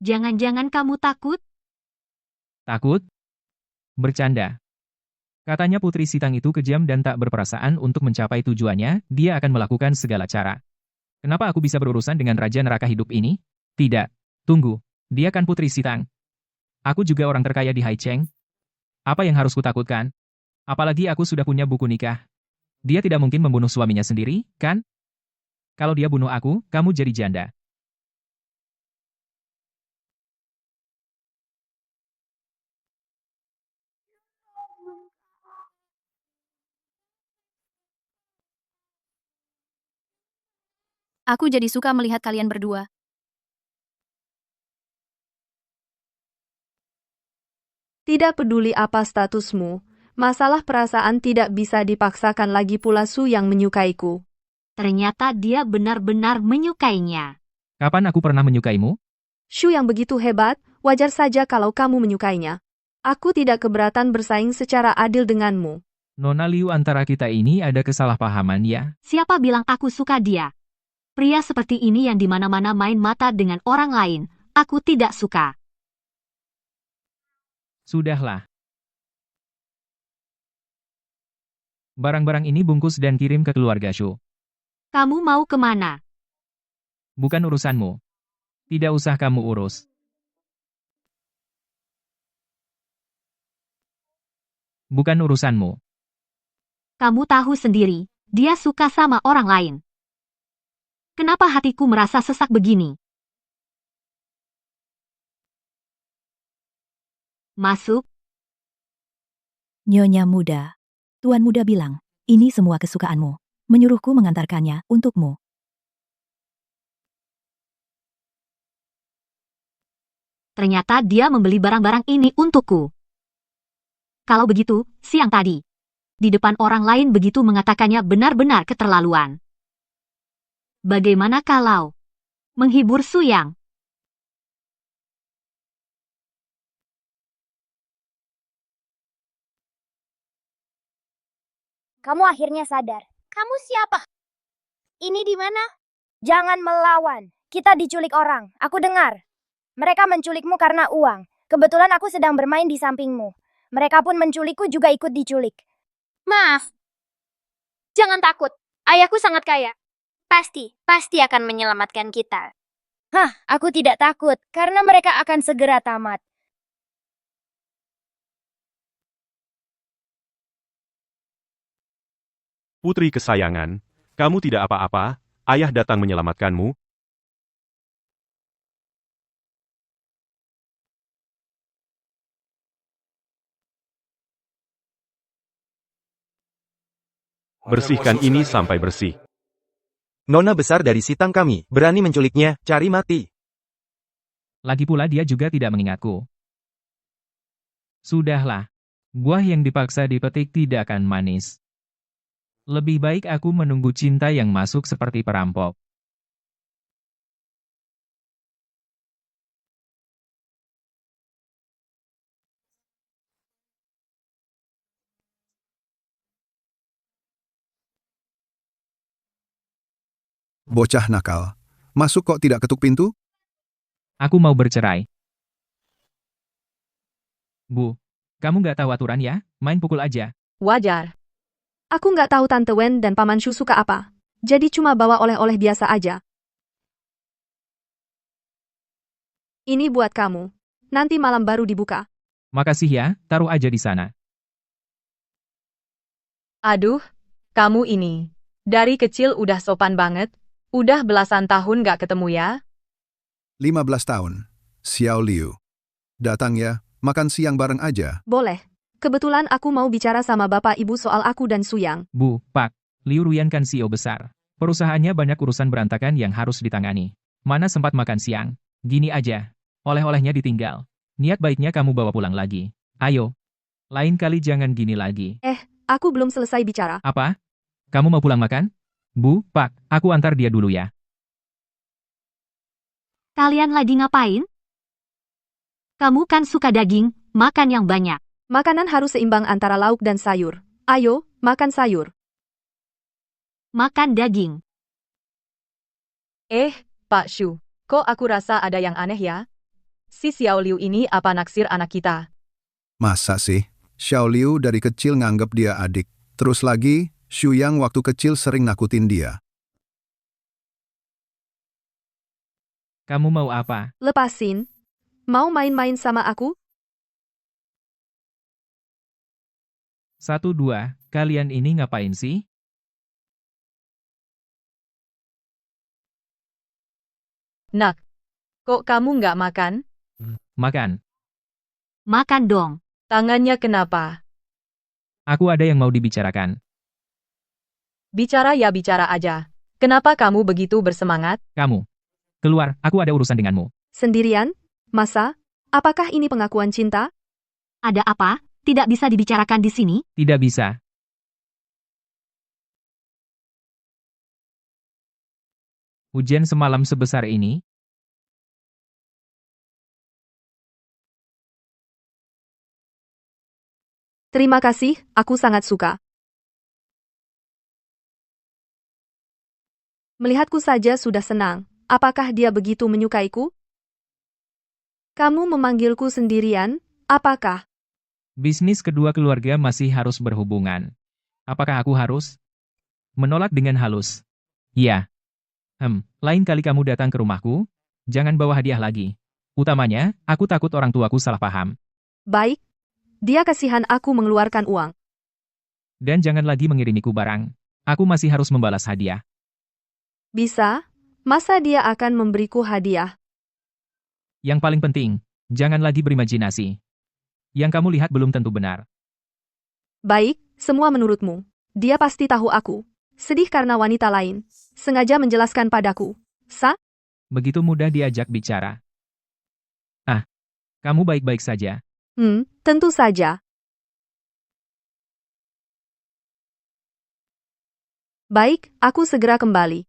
Jangan-jangan kamu takut? Takut? Bercanda. Katanya Putri Sitang itu kejam dan tak berperasaan. Untuk mencapai tujuannya, dia akan melakukan segala cara. Kenapa aku bisa berurusan dengan Raja Neraka Hidup ini? Tidak. Tunggu. Dia kan Putri Sitang. Aku juga orang terkaya di Hai Cheng. Apa yang harus kutakutkan? Apalagi aku sudah punya buku nikah. Dia tidak mungkin membunuh suaminya sendiri, kan? Kalau dia bunuh aku, kamu jadi janda. Aku jadi suka melihat kalian berdua. Tidak peduli apa statusmu, masalah perasaan tidak bisa dipaksakan lagi pula Su yang menyukaiku. Ternyata dia benar-benar menyukainya. Kapan aku pernah menyukaimu? Shu yang begitu hebat, wajar saja kalau kamu menyukainya. Aku tidak keberatan bersaing secara adil denganmu. Nona Liu, antara kita ini ada kesalahpahaman ya? Siapa bilang aku suka dia? Pria seperti ini yang di mana-mana main mata dengan orang lain, aku tidak suka. Sudahlah. Barang-barang ini bungkus dan kirim ke keluarga Shu. Kamu mau kemana? Bukan urusanmu. Tidak usah kamu urus. Bukan urusanmu. Kamu tahu sendiri, dia suka sama orang lain. Kenapa hatiku merasa sesak begini? Masuk. Nyonya muda. Tuan muda bilang, ini semua kesukaanmu. Menyuruhku mengantarkannya untukmu. Ternyata dia membeli barang-barang ini untukku. Kalau begitu, siang tadi, di depan orang lain begitu mengatakannya benar-benar keterlaluan. Bagaimana kalau menghibur Su Yang? Kamu akhirnya sadar. Kamu siapa? Ini di mana? Jangan melawan. Kita diculik orang. Aku dengar. Mereka menculikmu karena uang. Kebetulan aku sedang bermain di sampingmu. Mereka pun menculikku juga ikut diculik. Maaf. Jangan takut. Ayahku sangat kaya. Pasti akan menyelamatkan kita. Hah, aku tidak takut. Karena mereka akan segera tamat. Putri kesayangan, kamu tidak apa-apa, ayah datang menyelamatkanmu. Bersihkan ini sampai bersih. Nona besar dari Sitang kami, berani menculiknya, cari mati. Lagi pula dia juga tidak mengingatku. Sudahlah. Buah yang dipaksa dipetik tidak akan manis. Lebih baik aku menunggu cinta yang masuk seperti perampok. Bocah nakal. Masuk kok tidak ketuk pintu? Aku mau bercerai. Bu, kamu nggak tahu aturan ya? Main pukul aja. Wajar. Aku nggak tahu Tante Wen dan Paman Shu suka apa. Jadi cuma bawa oleh-oleh biasa aja. Ini buat kamu. Nanti malam baru dibuka. Makasih ya, taruh aja di sana. Aduh, kamu ini. Dari kecil udah sopan banget. Udah belasan tahun gak ketemu ya? 15 tahun. Xiao Liu. Datang ya, makan siang bareng aja. Boleh. Kebetulan aku mau bicara sama Bapak Ibu soal aku dan Suyang. Bu, Pak, Liu Ruyan kan CEO besar. Perusahaannya banyak urusan berantakan yang harus ditangani. Mana sempat makan siang? Gini aja. Oleh-olehnya ditinggal. Niat baiknya kamu bawa pulang lagi. Ayo. Lain kali jangan gini lagi. Aku belum selesai bicara. Apa? Kamu mau pulang makan? Bu, Pak, aku antar dia dulu ya. Kalian lagi ngapain? Kamu kan suka daging, makan yang banyak. Makanan harus seimbang antara lauk dan sayur. Ayo, makan sayur. Makan daging. Pak Shu, kok aku rasa ada yang aneh ya? Si Xiao Liu ini apa naksir anak kita? Masa sih? Xiao Liu dari kecil nganggep dia adik. Terus lagi, Shuyang waktu kecil sering nakutin dia. Kamu mau apa? Lepasin. Mau main-main sama aku? 1, 2, kalian ini ngapain sih? Nak, kok kamu nggak makan? Makan. Makan dong. Tangannya kenapa? Aku ada yang mau dibicarakan. Bicara ya bicara aja. Kenapa kamu begitu bersemangat? Kamu. Keluar, aku ada urusan denganmu. Sendirian? Masa? Apakah ini pengakuan cinta? Ada apa? Tidak bisa dibicarakan di sini? Tidak bisa. Hujan semalam sebesar ini? Terima kasih, aku sangat suka. Melihatku saja sudah senang. Apakah dia begitu menyukaiku? Kamu memanggilku sendirian, apakah? Bisnis kedua keluarga masih harus berhubungan. Apakah aku harus menolak dengan halus? Ya. Lain kali kamu datang ke rumahku, jangan bawa hadiah lagi. Utamanya, aku takut orang tuaku salah paham. Baik. Dia kasihan aku mengeluarkan uang. Dan jangan lagi mengirimiku barang. Aku masih harus membalas hadiah. Bisa? Masa dia akan memberiku hadiah? Yang paling penting, jangan lagi berimajinasi. Yang kamu lihat belum tentu benar. Baik, semua menurutmu. Dia pasti tahu aku. Sedih karena wanita lain. Sengaja menjelaskan padaku. Begitu mudah diajak bicara. Kamu baik-baik saja. Tentu saja. Baik, aku segera kembali.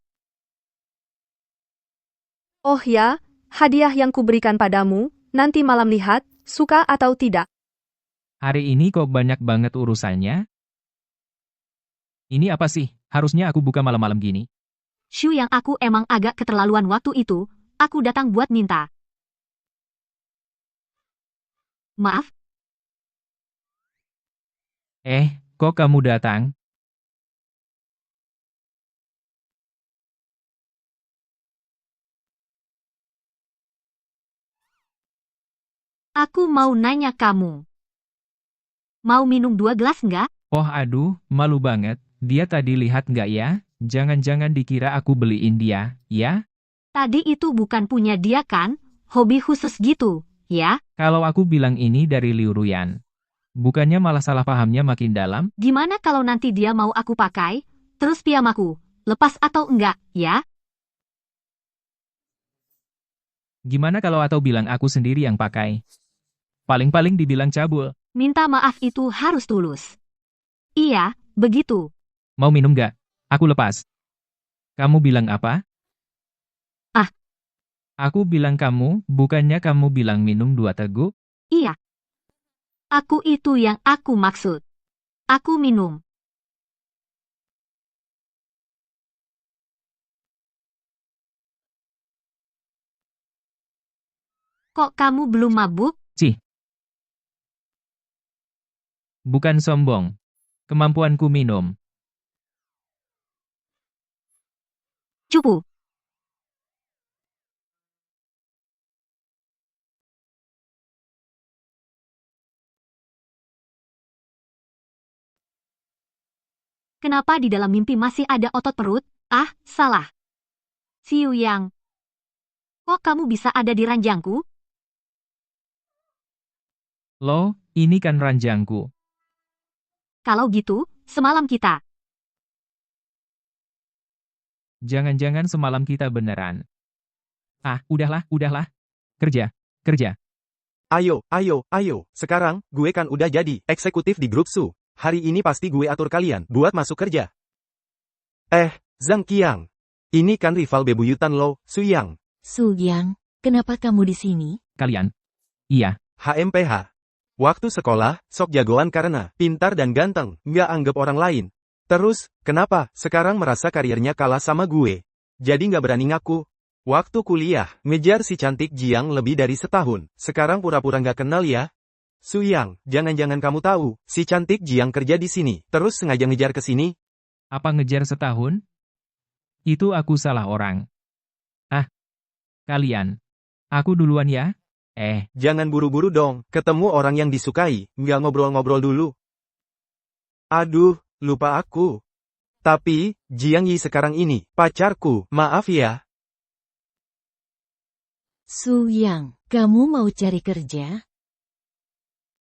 Oh ya, hadiah yang kuberikan padamu, nanti malam lihat, suka atau tidak. Hari ini kok banyak banget urusannya? Ini apa sih? Harusnya aku buka malam-malam gini. Shu yang aku emang agak keterlaluan waktu itu, aku datang buat minta. Maaf? Kok kamu datang? Aku mau nanya kamu. Mau minum 2 gelas nggak? Oh aduh, malu banget. Dia tadi lihat nggak ya? Jangan-jangan dikira aku beliin dia, ya? Tadi itu bukan punya dia kan? Hobi khusus gitu, ya? Kalau aku bilang ini dari Liu Ruyan, bukannya malah salah pahamnya makin dalam? Gimana kalau nanti dia mau aku pakai, terus piyamaku, lepas atau enggak, ya? Gimana kalau atau bilang aku sendiri yang pakai? Paling-paling dibilang cabul. Minta maaf itu harus tulus. Iya, begitu. Mau minum gak? Aku lepas. Kamu bilang apa? Ah. Aku bilang kamu, bukannya kamu bilang minum 2 teguk? Iya. Aku itu yang aku maksud. Aku minum. Kok kamu belum mabuk? Cih. Bukan sombong. Kemampuanku minum. Cupu. Kenapa di dalam mimpi masih ada otot perut? Ah, salah. Xiu Yang. Kok kamu bisa ada di ranjangku? Loh, ini kan ranjangku. Kalau gitu, semalam kita. Jangan-jangan semalam kita beneran. Ah, udahlah. Kerja. Ayo. Sekarang, gue kan udah jadi eksekutif di grup Su. Hari ini pasti gue atur kalian buat masuk kerja. Zhang Qiang. Ini kan rival bebuyutan lo, Su Yang. Su Yang, kenapa kamu di sini? Kalian. Iya. HMPH. Waktu sekolah, sok jagoan karena pintar dan ganteng, nggak anggap orang lain. Terus, kenapa sekarang merasa karirnya kalah sama gue? Jadi nggak berani ngaku. Waktu kuliah, ngejar si cantik Jiang lebih dari setahun. Sekarang pura-pura nggak kenal ya? Su Yang, jangan-jangan kamu tahu, si cantik Jiang kerja di sini, terus sengaja ngejar ke sini? Apa ngejar setahun? Itu aku salah orang. Ah, kalian. Aku duluan ya? Jangan buru-buru dong, ketemu orang yang disukai, nggak ngobrol-ngobrol dulu. Aduh, lupa aku. Tapi, Jiang Yi sekarang ini, pacarku, maaf ya. Su Yang, kamu mau cari kerja?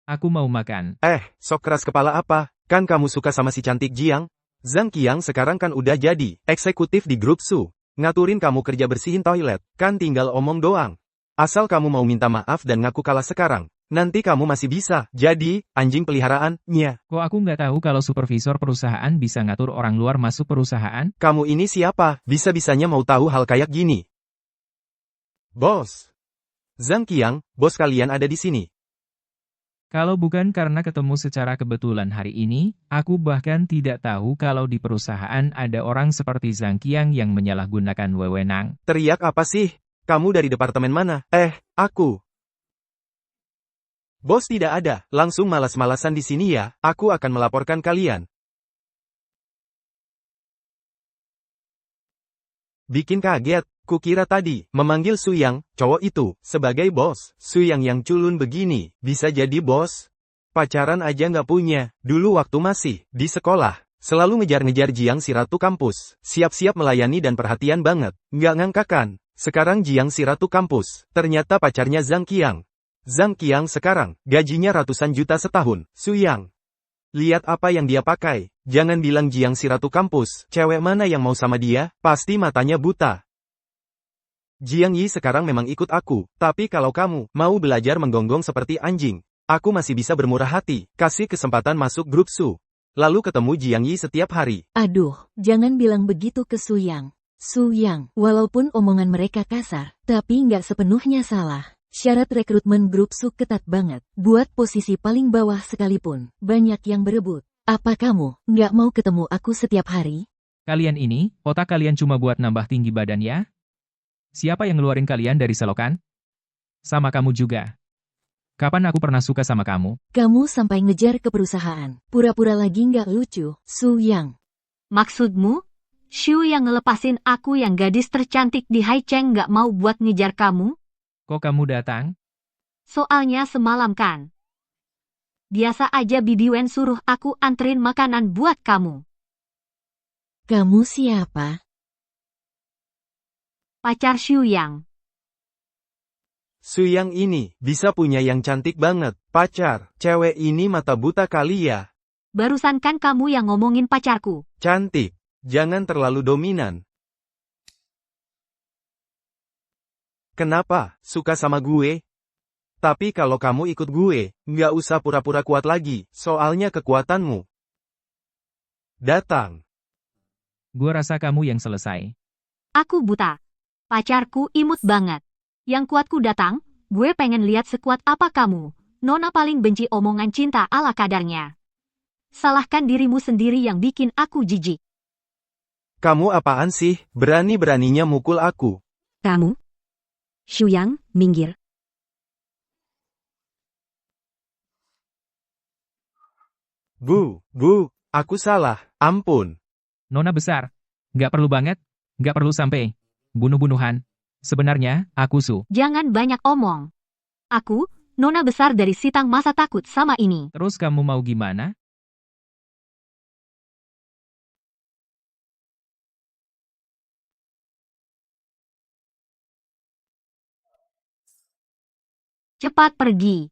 Aku mau makan. Sok keras kepala apa? Kan kamu suka sama si cantik Jiang? Zhang Qiang sekarang kan udah jadi eksekutif di grup Su. Ngaturin kamu kerja bersihin toilet, kan tinggal omong doang. Asal kamu mau minta maaf dan ngaku kalah sekarang, nanti kamu masih bisa jadi anjing peliharaannya. Kok aku nggak tahu kalau supervisor perusahaan bisa ngatur orang luar masuk perusahaan? Kamu ini siapa? Bisa-bisanya mau tahu hal kayak gini. Bos. Zhang Qiang, bos kalian ada di sini. Kalau bukan karena ketemu secara kebetulan hari ini, aku bahkan tidak tahu kalau di perusahaan ada orang seperti Zhang Qiang yang menyalahgunakan wewenang. Teriak apa sih? Kamu dari departemen mana? Aku. Bos tidak ada, langsung malas-malasan di sini ya, aku akan melaporkan kalian. Bikin kaget, kukira tadi, memanggil Su Yang, cowok itu, sebagai bos. Su Yang yang culun begini, bisa jadi bos? Pacaran aja nggak punya, dulu waktu masih di sekolah. Selalu ngejar-ngejar Jiang si ratu kampus, siap-siap melayani dan perhatian banget, nggak ngangkakan. Sekarang Jiang si ratu kampus, ternyata pacarnya Zhang Qiang. Zhang Qiang sekarang, gajinya ratusan juta setahun. Su Yang. Lihat apa yang dia pakai, jangan bilang Jiang si ratu kampus, cewek mana yang mau sama dia, pasti matanya buta. Jiang Yi sekarang memang ikut aku, tapi kalau kamu mau belajar menggonggong seperti anjing, aku masih bisa bermurah hati, kasih kesempatan masuk grup Su. Lalu ketemu Jiang Yi setiap hari. Aduh, jangan bilang begitu ke Su Yang. Su Yang, walaupun omongan mereka kasar, tapi nggak sepenuhnya salah. Syarat rekrutmen grup Su ketat banget. Buat posisi paling bawah sekalipun, banyak yang berebut. Apa kamu nggak mau ketemu aku setiap hari? Kalian ini, otak kalian cuma buat nambah tinggi badan ya? Siapa yang ngeluarin kalian dari selokan? Sama kamu juga. Kapan aku pernah suka sama kamu? Kamu sampai ngejar ke perusahaan. Pura-pura lagi nggak lucu, Su Yang. Maksudmu? Xiu yang ngelepasin aku yang gadis tercantik di Haicheng nggak mau buat ngejar kamu? Kok kamu datang? Soalnya semalam kan. Biasa aja Bibi Wen suruh aku anterin makanan buat kamu. Kamu siapa? Pacar Xiu Yang. Su Yang ini, bisa punya yang cantik banget, pacar. Cewek ini mata buta kali ya. Barusan kan kamu yang ngomongin pacarku. Cantik. Jangan terlalu dominan. Kenapa, suka sama gue? Tapi kalau kamu ikut gue, nggak usah pura-pura kuat lagi, soalnya kekuatanmu datang. Gua rasa kamu yang selesai. Aku buta. Pacarku imut banget. Yang kuatku datang, gue pengen lihat sekuat apa kamu. Nona paling benci omongan cinta ala kadarnya. Salahkan dirimu sendiri yang bikin aku jijik. Kamu apaan sih, berani-beraninya mukul aku? Kamu? Shuyang, minggir. Bu, aku salah, ampun. Nona besar. Nggak perlu banget. Nggak perlu sampai bunuh-bunuhan. Sebenarnya, aku Su. Jangan banyak omong. Aku, Nona besar dari Sitang masa takut sama ini. Terus kamu mau gimana? Cepat pergi.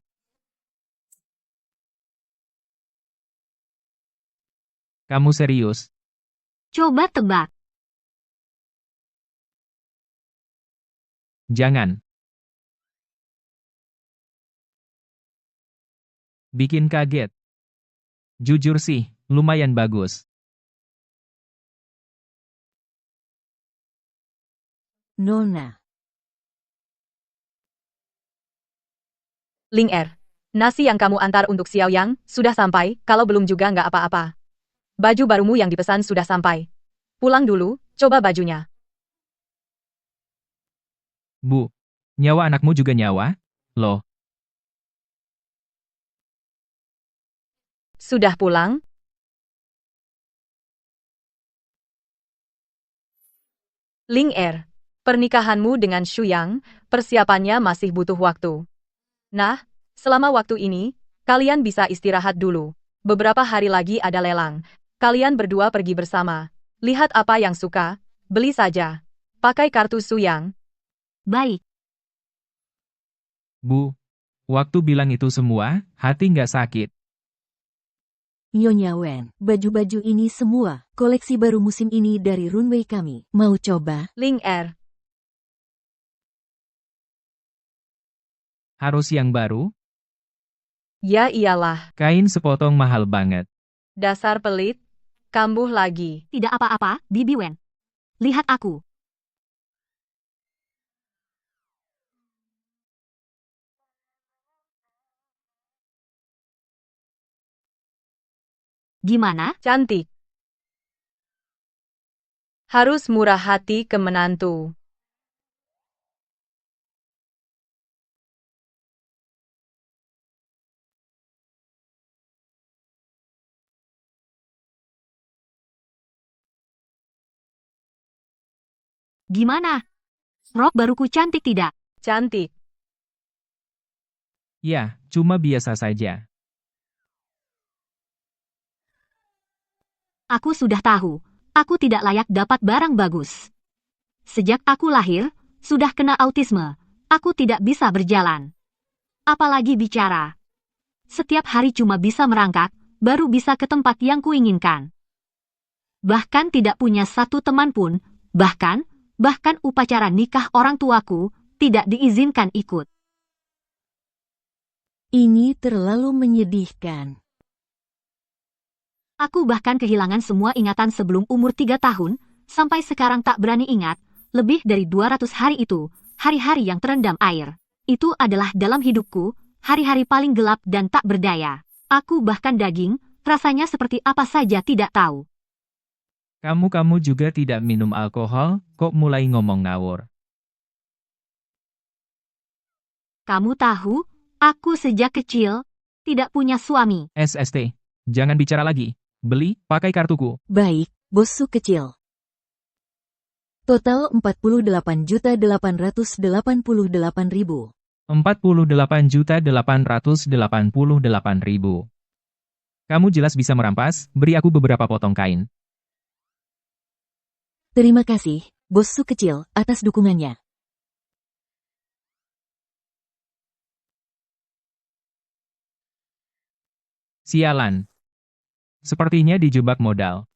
Kamu serius? Coba tebak. Jangan. Bikin kaget. Jujur sih, lumayan bagus. Nona. Ling Er, nasi yang kamu antar untuk Xiao Yang sudah sampai, kalau belum juga nggak apa-apa. Baju barumu yang dipesan sudah sampai. Pulang dulu, coba bajunya. Bu, nyawa anakmu juga nyawa? Loh, Sudah pulang? Ling Er, pernikahanmu dengan Shu Yang, persiapannya masih butuh waktu. Nah, selama waktu ini, kalian bisa istirahat dulu. Beberapa hari lagi ada lelang. Kalian berdua pergi bersama. Lihat apa yang suka, beli saja. Pakai kartu Shu Yang. Baik. Bu, waktu bilang itu semua, hati nggak sakit. Nyonya Wen, baju-baju ini semua, koleksi baru musim ini dari runway kami. Mau coba? Ling Er, Harus yang baru? ya iyalah. Kain sepotong mahal banget. Dasar pelit. Kambuh lagi. Tidak apa-apa, Bibi Wen. Lihat aku. Gimana? Cantik. Harus murah hati ke menantu. Gimana? Rok baruku cantik tidak? Cantik. Ya, cuma biasa saja. Aku sudah tahu, aku tidak layak dapat barang bagus. Sejak aku lahir, sudah kena autisme, aku tidak bisa berjalan. Apalagi bicara. Setiap hari cuma bisa merangkak, baru bisa ke tempat yang kuinginkan. Bahkan tidak punya satu teman pun, bahkan upacara nikah orang tuaku, tidak diizinkan ikut. Ini terlalu menyedihkan. Aku bahkan kehilangan semua ingatan sebelum umur 3 tahun, sampai sekarang tak berani ingat, lebih dari 200 hari itu, hari-hari yang terendam air. Itu adalah dalam hidupku, hari-hari paling gelap dan tak berdaya. Aku bahkan daging, rasanya seperti apa saja tidak tahu. Kamu juga tidak minum alkohol, kok mulai ngomong ngawur. Kamu tahu, aku sejak kecil, tidak punya suami. SST, jangan bicara lagi. Beli, pakai kartuku. Baik, bos Su kecil. Total 48.888.000. 48.888.000. Kamu jelas bisa merampas, beri aku beberapa potong kain. Terima kasih, bos Su kecil, atas dukungannya. Sialan. Sepertinya dijebak modal.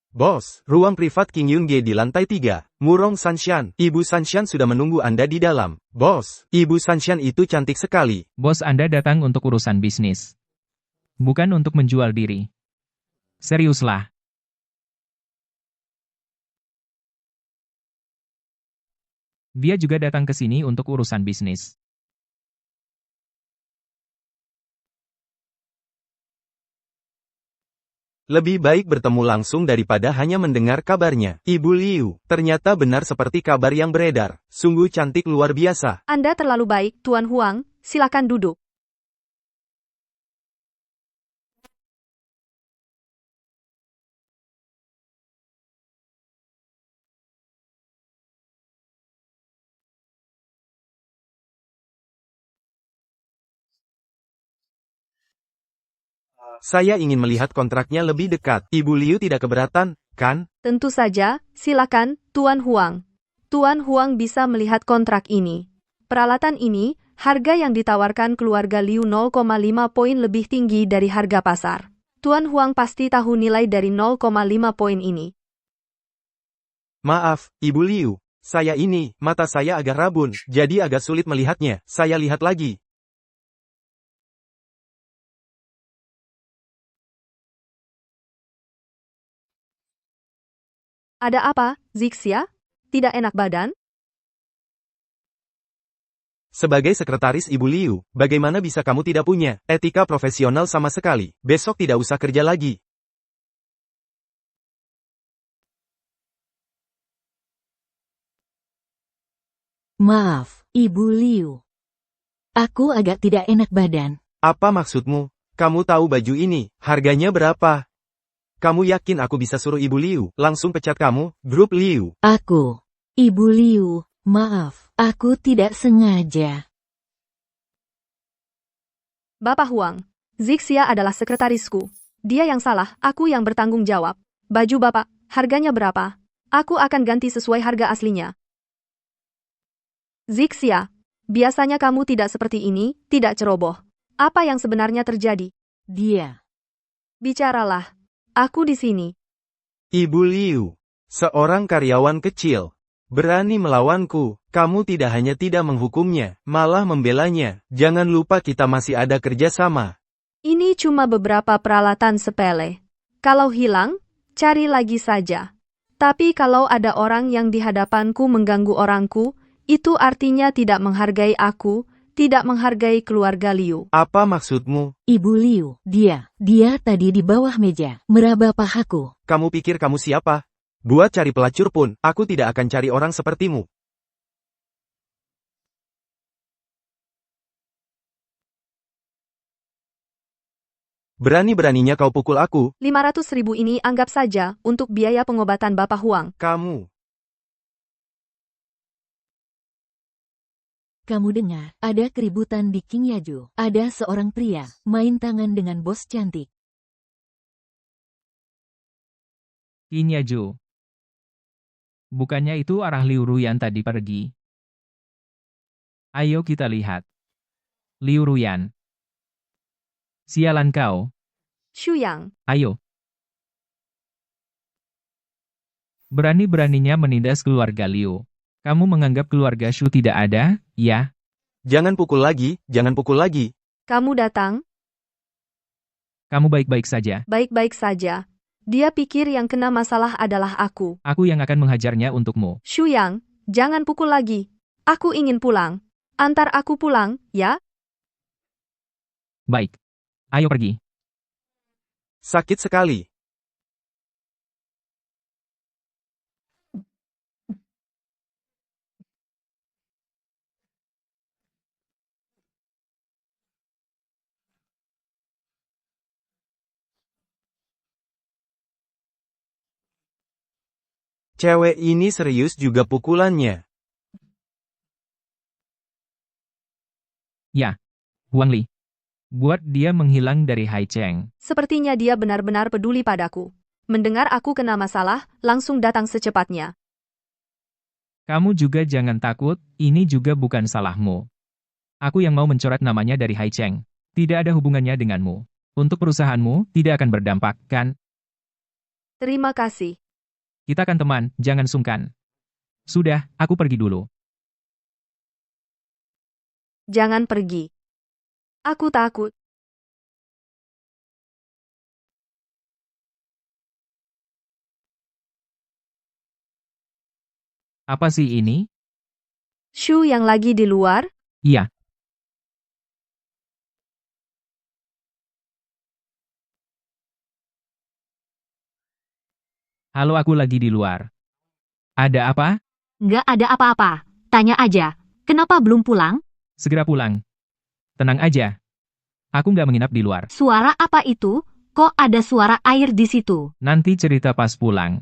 Bos, ruang privat King Yun-ge di lantai 3. Murong Sanshan, Ibu Sanshan sudah menunggu Anda di dalam. Bos, Ibu Sanshan itu cantik sekali. Bos Anda datang untuk urusan bisnis. Bukan untuk menjual diri. Seriuslah. Dia juga datang ke sini untuk urusan bisnis. Lebih baik bertemu langsung daripada hanya mendengar kabarnya. Ibu Liu, ternyata benar seperti kabar yang beredar. Sungguh cantik luar biasa. Anda terlalu baik, Tuan Huang. Silakan duduk. Saya ingin melihat kontraknya lebih dekat. Ibu Liu tidak keberatan, kan? Tentu saja, silakan, Tuan Huang. Tuan Huang bisa melihat kontrak ini. Peralatan ini, harga yang ditawarkan keluarga Liu 0,5 poin lebih tinggi dari harga pasar. Tuan Huang pasti tahu nilai dari 0,5 poin ini. Maaf, Ibu Liu. Mata saya agak rabun, jadi agak sulit melihatnya. Saya lihat lagi. Ada apa, Zixia? Tidak enak badan? Sebagai sekretaris Ibu Liu, bagaimana bisa kamu tidak punya etika profesional sama sekali? Besok tidak usah kerja lagi. Maaf, Ibu Liu. Aku agak tidak enak badan. Apa maksudmu? Kamu tahu baju ini, harganya berapa? Kamu yakin aku bisa suruh Ibu Liu langsung pecat kamu, grup Liu? Ibu Liu, maaf, aku tidak sengaja. Bapak Huang, Zixia adalah sekretarisku. Dia yang salah, aku yang bertanggung jawab. Baju Bapak, harganya berapa? Aku akan ganti sesuai harga aslinya. Zixia, biasanya kamu tidak seperti ini, tidak ceroboh. Apa yang sebenarnya terjadi? Dia. Bicaralah. Aku di sini. Ibu Liu, seorang karyawan kecil, berani melawanku. Kamu tidak hanya tidak menghukumnya, malah membelanya. Jangan lupa kita masih ada kerjasama. Ini cuma beberapa peralatan sepele. Kalau hilang, cari lagi saja. Tapi kalau ada orang yang di hadapanku mengganggu orangku, itu artinya tidak menghargai aku, tidak menghargai keluarga Liu. Apa maksudmu? Ibu Liu, dia tadi di bawah meja, meraba pahaku. Kamu pikir kamu siapa? Buat cari pelacur pun, aku tidak akan cari orang sepertimu. Berani-beraninya kau pukul aku. 500.000 ini anggap saja untuk biaya pengobatan Bapak Huang. Kamu dengar, ada keributan di King Yaju. Ada seorang pria, main tangan dengan bos cantik. King Yaju. Bukannya itu arah Liu Ruyan tadi pergi. Ayo kita lihat. Liu Ruyan. Sialan kau. Shuyang. Ayo. Berani-beraninya menindas keluarga Liu. Kamu menganggap keluarga Shu tidak ada, ya? Jangan pukul lagi, jangan pukul lagi. Kamu datang? Kamu baik-baik saja. Baik-baik saja. Dia pikir yang kena masalah adalah aku. Aku yang akan menghajarnya untukmu. Shuyang, jangan pukul lagi. Aku ingin pulang. Antar aku pulang, ya? Baik. Ayo pergi. Sakit sekali. Cewek ini serius juga pukulannya. Ya. Huang Li. Buat dia menghilang dari Hai Cheng. Sepertinya dia benar-benar peduli padaku. Mendengar aku kena masalah, langsung datang secepatnya. Kamu juga jangan takut, ini juga bukan salahmu. Aku yang mau mencoret namanya dari Hai Cheng. Tidak ada hubungannya denganmu. Untuk perusahaanmu, tidak akan berdampak, kan? Terima kasih. Kita kan teman, jangan sungkan. Sudah, aku pergi dulu. Jangan pergi. Aku takut. Apa sih ini? Shu yang lagi di luar? Iya. Halo, aku lagi di luar. Ada apa? Nggak ada apa-apa. Tanya aja. Kenapa belum pulang? Segera pulang. Tenang aja. Aku nggak menginap di luar. Suara apa itu? Kok ada suara air di situ? Nanti cerita pas pulang.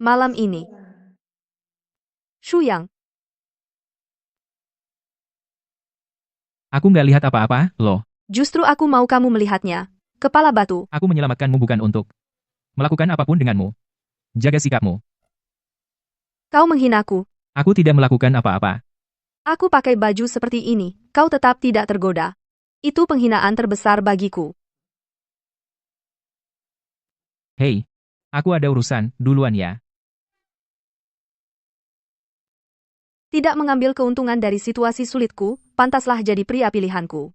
Malam ini. Shu Yang, Aku nggak lihat apa-apa, loh. justru aku mau kamu melihatnya. Kepala batu. Aku menyelamatkanmu bukan untuk melakukan apapun denganmu. Jaga sikapmu. Kau menghinaku. Aku tidak melakukan apa-apa. Aku pakai baju seperti ini. Kau tetap tidak tergoda. Itu penghinaan terbesar bagiku. Hei, aku ada urusan, duluan ya. Tidak mengambil keuntungan dari situasi sulitku, pantaslah jadi pria pilihanku.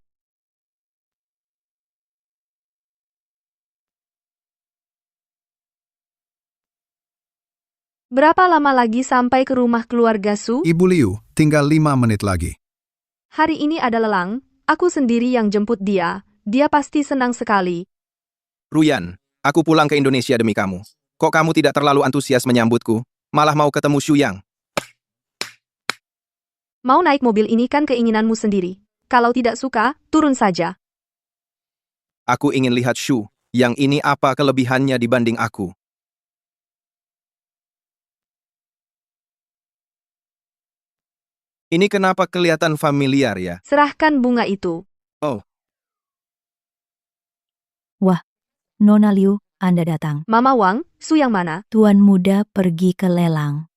Berapa lama lagi sampai ke rumah keluarga Su? Ibu Liu, tinggal 5 menit lagi. Hari ini ada lelang, aku sendiri yang jemput dia. Dia pasti senang sekali. Ruyan, aku pulang ke Indonesia demi kamu. Kok kamu tidak terlalu antusias menyambutku? Malah mau ketemu Shu Yang. Mau naik mobil ini kan keinginanmu sendiri. Kalau tidak suka, turun saja. Aku ingin lihat Shu. Yang ini apa kelebihannya dibanding aku? Ini kenapa kelihatan familiar ya? Serahkan bunga itu. Oh, Wah, Nona Liu, Anda datang. Mama Wang, Su yang mana? Tuan muda pergi ke lelang.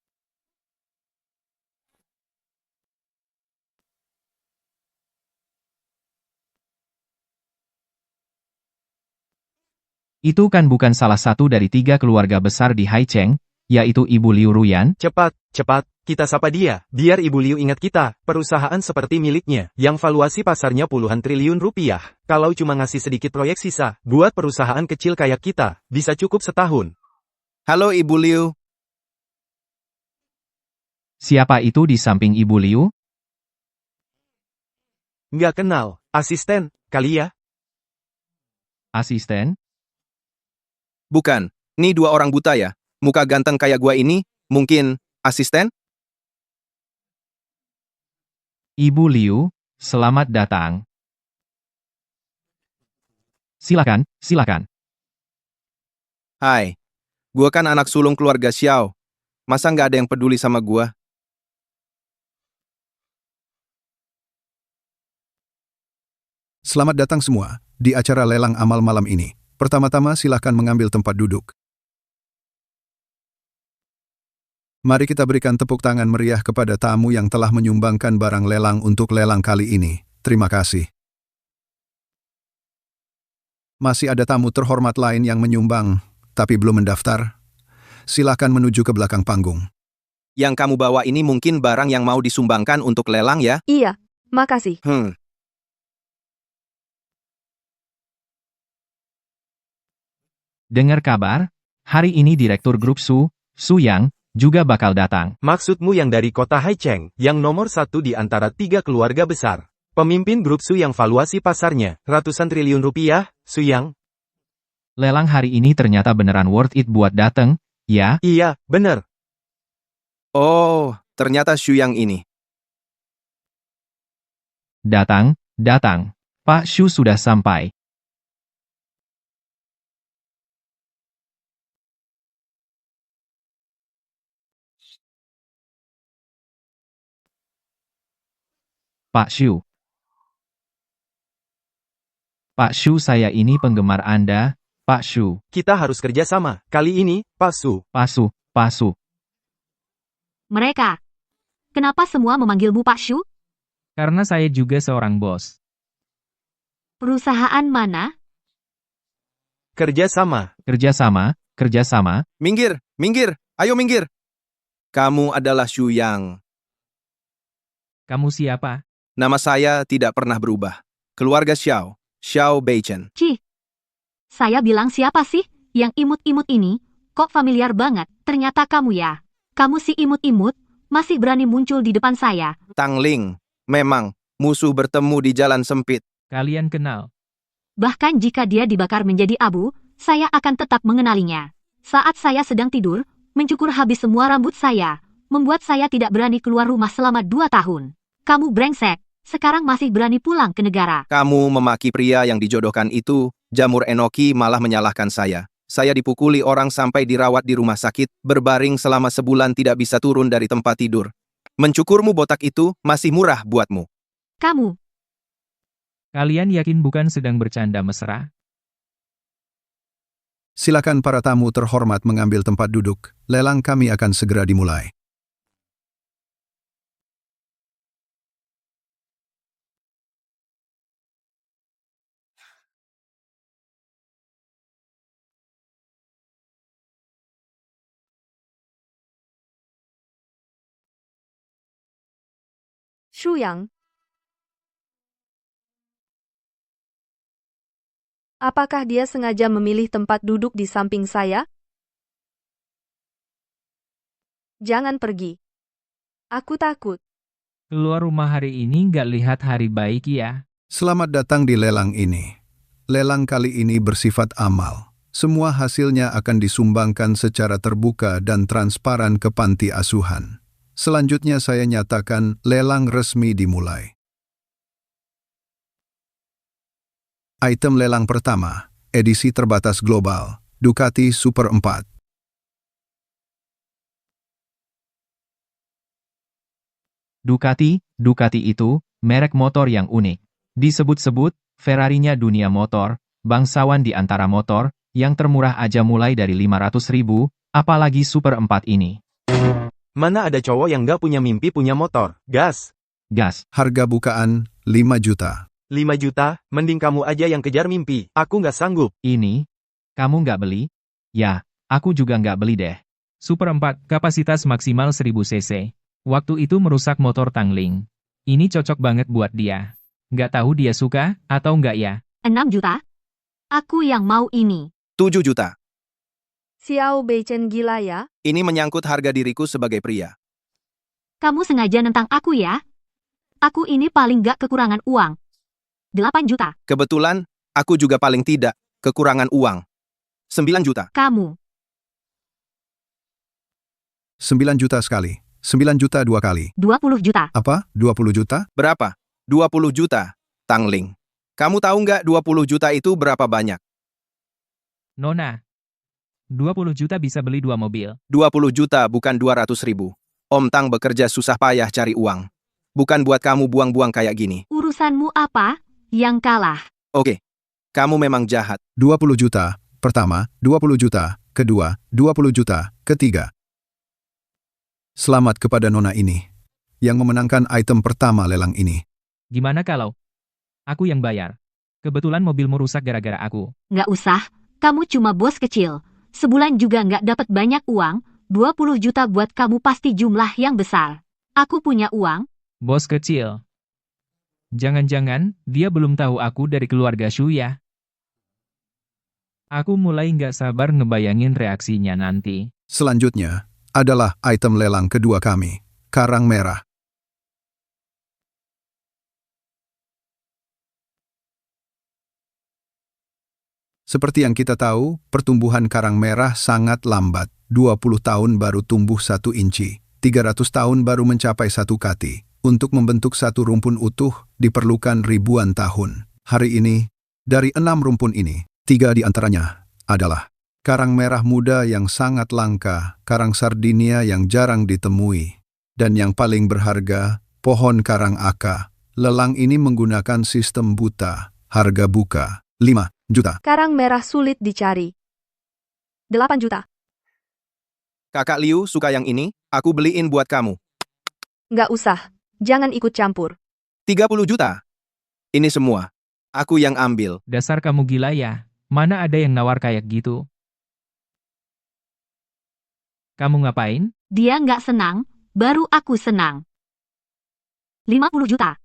Itu kan bukan salah satu dari 3 keluarga besar di Haicheng, yaitu Ibu Liu Ruyan. Cepat, cepat, kita sapa dia, biar Ibu Liu ingat kita, perusahaan seperti miliknya, yang valuasi pasarnya puluhan triliun rupiah. Kalau cuma ngasih sedikit proyek sisa, buat perusahaan kecil kayak kita, bisa cukup setahun. halo Ibu Liu. Siapa itu di samping Ibu Liu? Nggak kenal, asisten, kali ya? Asisten? Bukan, nih 2 orang buta ya. Muka ganteng kayak gua ini, mungkin asisten? Ibu Liu, selamat datang. Silakan, silakan. Hai, gua kan anak sulung keluarga Xiao. Masa nggak ada yang peduli sama gua? Selamat datang semua di acara lelang amal malam ini. Pertama-tama silakan mengambil tempat duduk. Mari kita berikan tepuk tangan meriah kepada tamu yang telah menyumbangkan barang lelang untuk lelang kali ini. Terima kasih. Masih ada tamu terhormat lain yang menyumbang, tapi belum mendaftar. Silakan menuju ke belakang panggung. Yang kamu bawa ini mungkin barang yang mau disumbangkan untuk lelang ya? Iya, makasih. Dengar kabar, hari ini Direktur Grup Su Yang, juga bakal datang. Maksudmu yang dari kota Haicheng, yang nomor 1 di antara 3 keluarga besar. Pemimpin grup Su yang valuasi pasarnya, ratusan triliun rupiah, Su Yang? Lelang hari ini ternyata beneran worth it buat dateng, ya? Iya, bener. Oh, ternyata Shu Yang ini. Datang, datang. Pak Shu sudah sampai. Pak Shu. Pak Shu, saya ini penggemar Anda, Pak Shu. Kita harus kerja sama. Kali ini, Pak Su. Pak Su. Mereka. Kenapa semua memanggilmu Pak Shu? Karena saya juga seorang bos. Perusahaan mana? Kerja sama. Kerjasama. Minggir, ayo minggir. Kamu adalah Xu Yang. Kamu siapa? Nama saya tidak pernah berubah. Keluarga Xiao Beichen. Cih. Saya bilang siapa sih? Yang imut-imut ini, kok familiar banget. Ternyata kamu ya. Kamu si imut-imut, masih berani muncul di depan saya. Tang Ling. Memang, musuh bertemu di jalan sempit. Kalian kenal? Bahkan jika dia dibakar menjadi abu, saya akan tetap mengenalinya. Saat saya sedang tidur, mencukur habis semua rambut saya, membuat saya tidak berani keluar rumah selama 2 tahun. Kamu brengsek, sekarang masih berani pulang ke negara. Kamu memaki pria yang dijodohkan itu, Jamur Enoki malah menyalahkan saya. Saya dipukuli orang sampai dirawat di rumah sakit, berbaring selama sebulan tidak bisa turun dari tempat tidur. Mencukurmu botak itu masih murah buatmu. Kamu. Kalian yakin bukan sedang bercanda mesra? Silakan para tamu terhormat mengambil tempat duduk. Lelang kami akan segera dimulai. Xu Yang. Apakah dia sengaja memilih tempat duduk di samping saya? Jangan pergi. Aku takut. Keluar rumah hari ini nggak lihat hari baik ya? Selamat datang di lelang ini. Lelang kali ini bersifat amal. Semua hasilnya akan disumbangkan secara terbuka dan transparan ke panti asuhan. Selanjutnya saya nyatakan lelang resmi dimulai. Item lelang pertama, edisi terbatas global, Ducati Super 4. Ducati itu, merek motor yang unik. Disebut-sebut, Ferrarinya dunia motor, bangsawan di antara motor, yang termurah aja mulai dari 500.000, apalagi Super 4 ini. Mana ada cowok yang gak punya mimpi punya motor? Gas. Harga bukaan, 5 juta. 5 juta, mending kamu aja yang kejar mimpi. Aku gak sanggup. Ini? Kamu nggak beli? Ya, aku juga nggak beli deh. Super 4, kapasitas maksimal 1000 cc. Waktu itu merusak motor Tang Ling. Ini cocok banget buat dia. Nggak tahu dia suka atau nggak ya? 6 juta? Aku yang mau ini. 7 juta. Xiao Beichen gila ya? Ini menyangkut harga diriku sebagai pria. Kamu sengaja nentang aku ya? Aku ini paling gak kekurangan uang. 8 juta. Kebetulan, aku juga paling tidak kekurangan uang. 9 juta. Kamu. 9 juta sekali. 9 juta 2 kali. 20 juta. Apa? 20 juta? Berapa? 20 juta, Tang Ling. Kamu tahu nggak 20 juta itu berapa banyak? Nona, 20 juta bisa beli 2 mobil. 20 juta bukan 200.000. Om Tang bekerja susah payah cari uang. Bukan buat kamu buang-buang kayak gini. Urusanmu apa? Yang kalah. Oke. Kamu memang jahat. 20 juta. Pertama, 20 juta. Kedua, 20 juta. Ketiga. Selamat kepada Nona ini, yang memenangkan item pertama lelang ini. Gimana kalau aku yang bayar? Kebetulan mobilmu rusak gara-gara aku. Nggak usah, kamu cuma bos kecil. Sebulan juga nggak dapat banyak uang, 20 juta buat kamu pasti jumlah yang besar. Aku punya uang. Bos kecil. Jangan-jangan, dia belum tahu aku dari keluarga Xu ya? Aku mulai nggak sabar ngebayangin reaksinya nanti. Selanjutnya, adalah item lelang kedua kami, karang merah. Seperti yang kita tahu, pertumbuhan karang merah sangat lambat. 20 tahun baru tumbuh 1 inci, 300 tahun baru mencapai 1 kati. Untuk membentuk satu rumpun utuh, diperlukan ribuan tahun. Hari ini, dari 6 rumpun ini, 3 di antaranya adalah karang merah muda yang sangat langka, karang sardinia yang jarang ditemui, dan yang paling berharga, pohon karang aka. Lelang ini menggunakan sistem buta. Harga buka, 5 juta. Karang merah sulit dicari. 8 juta. Kakak Liu suka yang ini, aku beliin buat kamu. Nggak usah. Jangan ikut campur. 30 juta. Ini semua. Aku yang ambil. Dasar kamu gila ya. Mana ada yang nawar kayak gitu? Kamu ngapain? Dia nggak senang, baru aku senang. 50 juta.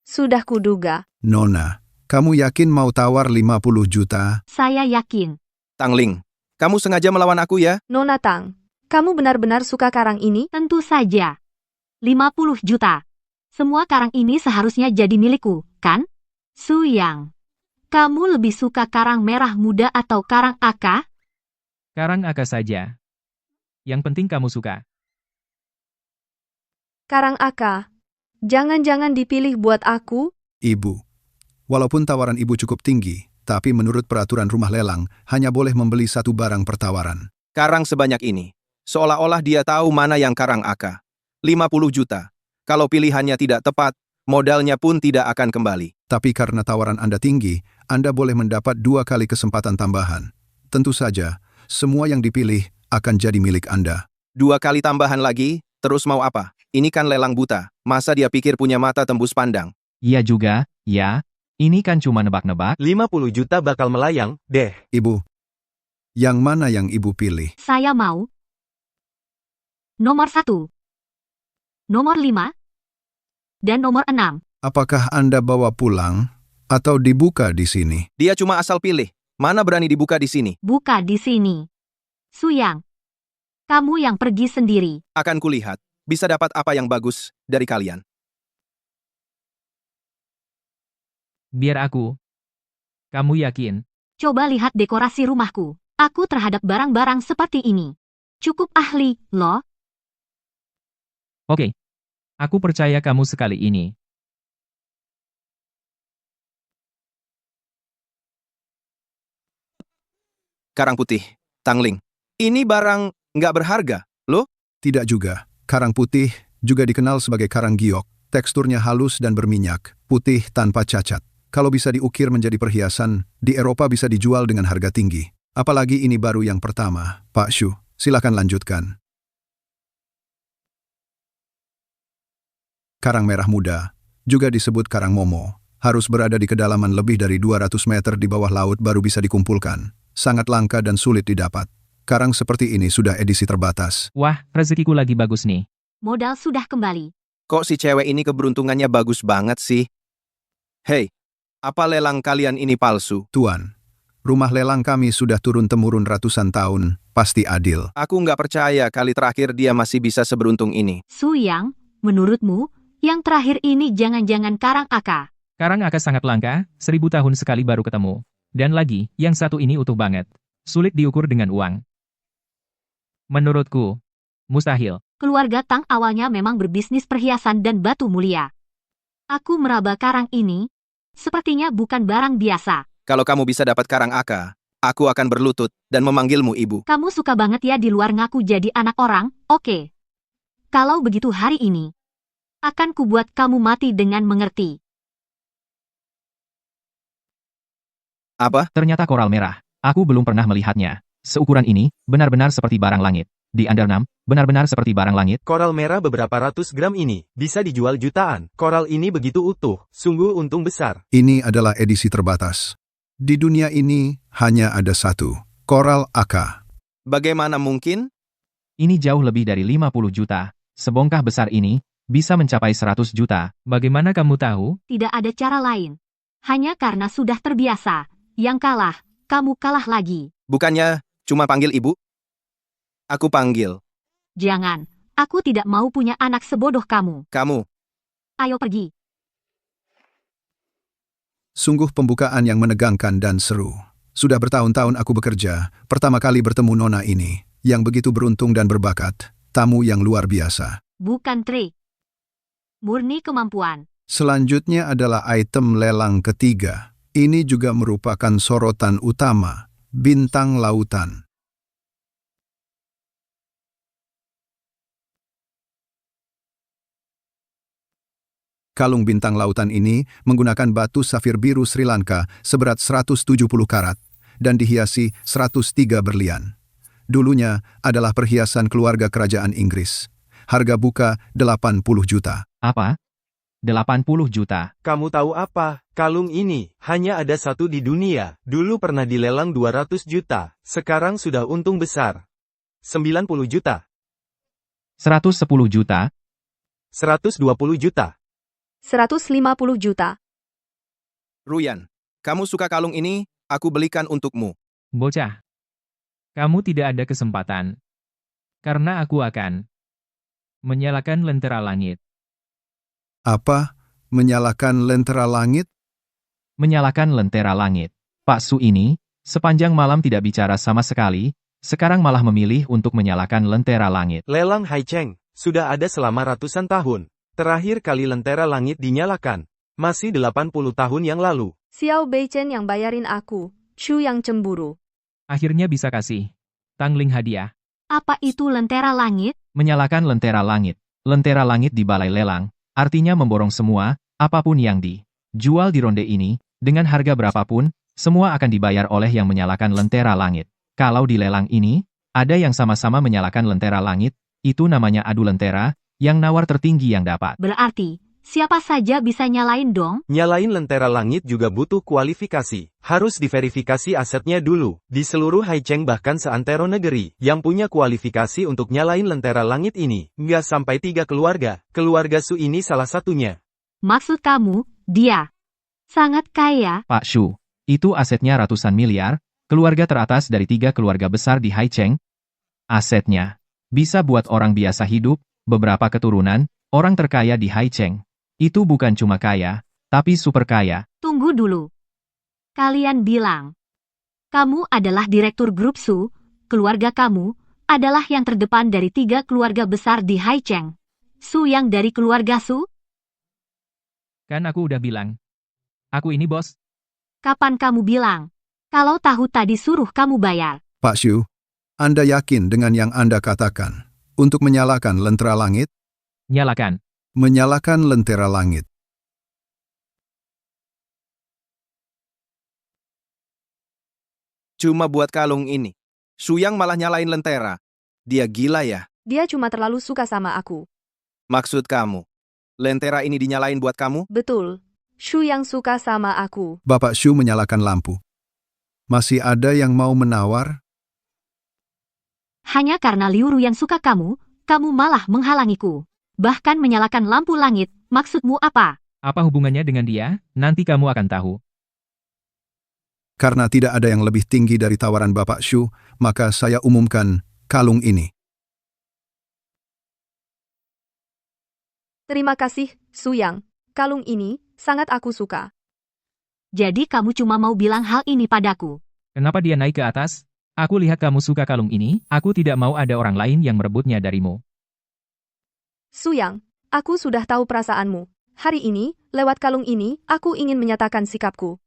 Sudah kuduga. Nona, kamu yakin mau tawar 50 juta? Saya yakin. Tang Ling, kamu sengaja melawan aku ya? Nona Tang, kamu benar-benar suka karang ini? Tentu saja. 50 juta. Semua karang ini seharusnya jadi milikku, kan? Su Yang, kamu lebih suka karang merah muda atau karang aka? Karang aka saja. Yang penting kamu suka. Karang aka. Jangan-jangan dipilih buat aku? Ibu, walaupun tawaran ibu cukup tinggi, tapi menurut peraturan rumah lelang, hanya boleh membeli satu barang per tawaran. Karang sebanyak ini. Seolah-olah dia tahu mana yang karang aka. 50 juta. Kalau pilihannya tidak tepat, modalnya pun tidak akan kembali. Tapi karena tawaran Anda tinggi, Anda boleh mendapat 2 kali kesempatan tambahan. Tentu saja, semua yang dipilih akan jadi milik Anda. 2 kali tambahan lagi, terus mau apa? Ini kan lelang buta. Masa dia pikir punya mata tembus pandang? Iya juga, ya. Ini kan cuma nebak-nebak. 50 juta bakal melayang, deh. Ibu, yang mana yang ibu pilih? Saya mau. Nomor 1. Nomor 5. Dan nomor 6. Apakah Anda bawa pulang atau dibuka di sini? Dia cuma asal pilih. Mana berani dibuka di sini? Buka di sini. Su Yang, kamu yang pergi sendiri. Akan kulihat. Bisa dapat apa yang bagus dari kalian. Biar aku. Kamu yakin? Coba lihat dekorasi rumahku. Aku terhadap barang-barang seperti ini. Cukup ahli, loh. Oke. Aku percaya kamu sekali ini. Karang putih. Tang Ling. Ini barang nggak berharga, loh? Tidak juga. Karang putih juga dikenal sebagai karang giok. Teksturnya halus dan berminyak, putih tanpa cacat. Kalau bisa diukir menjadi perhiasan, di Eropa bisa dijual dengan harga tinggi. Apalagi ini baru yang pertama. Pak Shu, silakan lanjutkan. Karang merah muda, juga disebut karang momo, harus berada di kedalaman lebih dari 200 meter di bawah laut baru bisa dikumpulkan. Sangat langka dan sulit didapat. Karang seperti ini sudah edisi terbatas. Wah, rezekiku lagi bagus nih. Modal sudah kembali. Kok si cewek ini keberuntungannya bagus banget sih? Hei, apa lelang kalian ini palsu? Tuan, rumah lelang kami sudah turun-temurun ratusan tahun, pasti adil. Aku nggak percaya kali terakhir dia masih bisa seberuntung ini. Su Yang, menurutmu, yang terakhir ini jangan-jangan karang aka? Karang aka sangat langka, 1000 tahun sekali baru ketemu. Dan lagi, yang satu ini utuh banget. Sulit diukur dengan uang. Menurutku, mustahil. Keluarga Tang awalnya memang berbisnis perhiasan dan batu mulia. Aku meraba karang ini, sepertinya bukan barang biasa. Kalau kamu bisa dapat karang aka, aku akan berlutut dan memanggilmu ibu. Kamu suka banget ya di luar ngaku jadi anak orang, oke. Kalau begitu hari ini, akan kubuat kamu mati dengan mengerti. Apa? Ternyata koral merah. Aku belum pernah melihatnya. Seukuran ini, benar-benar seperti barang langit. Di Undernam, benar-benar seperti barang langit. Koral merah beberapa ratus gram ini, bisa dijual jutaan. Koral ini begitu utuh, sungguh untung besar. Ini adalah edisi terbatas. Di dunia ini, hanya ada satu. Koral aka. Bagaimana mungkin? Ini jauh lebih dari 50 juta. Sebongkah besar ini, bisa mencapai 100 juta. Bagaimana kamu tahu? Tidak ada cara lain. Hanya karena sudah terbiasa. Yang kalah, kamu kalah lagi. Bukannya, cuma panggil ibu? Aku panggil. Jangan, aku tidak mau punya anak sebodoh kamu. Kamu. Ayo pergi. Sungguh pembukaan yang menegangkan dan seru. Sudah bertahun-tahun aku bekerja, pertama kali bertemu nona ini, yang begitu beruntung dan berbakat, tamu yang luar biasa. Bukan trik. Murni kemampuan. Selanjutnya adalah item lelang ketiga. Ini juga merupakan sorotan utama, bintang lautan. Kalung bintang lautan ini menggunakan batu safir biru Sri Lanka seberat 170 karat dan dihiasi 103 berlian. Dulunya adalah perhiasan keluarga kerajaan Inggris. Harga buka 80 juta. Apa? 80 juta. Kamu tahu apa? Kalung ini hanya ada satu di dunia. Dulu pernah dilelang 200 juta. Sekarang sudah untung besar. 90 juta. 110 juta. 120 juta. 150 juta. Ruyan, kamu suka kalung ini? Aku belikan untukmu. Bocah. Kamu tidak ada kesempatan. Karena aku akan menyalakan lentera langit. Apa? Menyalakan lentera langit? Menyalakan lentera langit. Pak Su ini, sepanjang malam tidak bicara sama sekali, sekarang malah memilih untuk menyalakan lentera langit. Lelang Hai Cheng sudah ada selama ratusan tahun. Terakhir kali lentera langit dinyalakan, masih 80 tahun yang lalu. Xiao Beichen yang bayarin aku, Shu yang cemburu. Akhirnya bisa kasih Tangling hadiah. Apa itu lentera langit? Menyalakan lentera langit. Lentera langit di balai lelang, artinya memborong semua, apapun yang dijual di ronde ini, dengan harga berapapun, semua akan dibayar oleh yang menyalakan lentera langit. Kalau di lelang ini, ada yang sama-sama menyalakan lentera langit, itu namanya adu lentera, yang nawar tertinggi yang dapat. Berarti, siapa saja bisa nyalain dong? Nyalain lentera langit juga butuh kualifikasi. Harus diverifikasi asetnya dulu. Di seluruh Hai Cheng bahkan seantero negeri, yang punya kualifikasi untuk nyalain lentera langit ini, nggak sampai 3 keluarga. Keluarga Su ini salah satunya. Maksud kamu, dia sangat kaya? Pak Shu, itu asetnya ratusan miliar, keluarga teratas dari 3 keluarga besar di Hai Cheng. Asetnya bisa buat orang biasa hidup, beberapa keturunan, orang terkaya di Hai Cheng. Itu bukan cuma kaya, tapi super kaya. Tunggu dulu. Kalian bilang, kamu adalah direktur grup Su, keluarga kamu adalah yang terdepan dari 3 keluarga besar di Hai Cheng. Su yang dari keluarga Su? Kan aku udah bilang. Aku ini bos. Kapan kamu bilang? Kalau tahu tadi suruh kamu bayar. Pak Shu, Anda yakin dengan yang Anda katakan? Untuk menyalakan lentera langit? Nyalakan. Menyalakan lentera langit. Cuma buat kalung ini. Suyang malah nyalain lentera. Dia gila ya? Dia cuma terlalu suka sama aku. Maksud kamu, lentera ini dinyalain buat kamu? Betul. Shu yang suka sama aku. Bapak Shu menyalakan lampu. Masih ada yang mau menawar? Hanya karena Liu Ruyan suka kamu malah menghalangiku. Bahkan menyalakan lampu langit, maksudmu apa? Apa hubungannya dengan dia? Nanti kamu akan tahu. Karena tidak ada yang lebih tinggi dari tawaran Bapak Shu, maka saya umumkan kalung ini. Terima kasih, Su Yang. Kalung ini sangat aku suka. Jadi kamu cuma mau bilang hal ini padaku? Kenapa dia naik ke atas? Aku lihat kamu suka kalung ini, aku tidak mau ada orang lain yang merebutnya darimu. Su Yang, aku sudah tahu perasaanmu. Hari ini, lewat kalung ini, aku ingin menyatakan sikapku.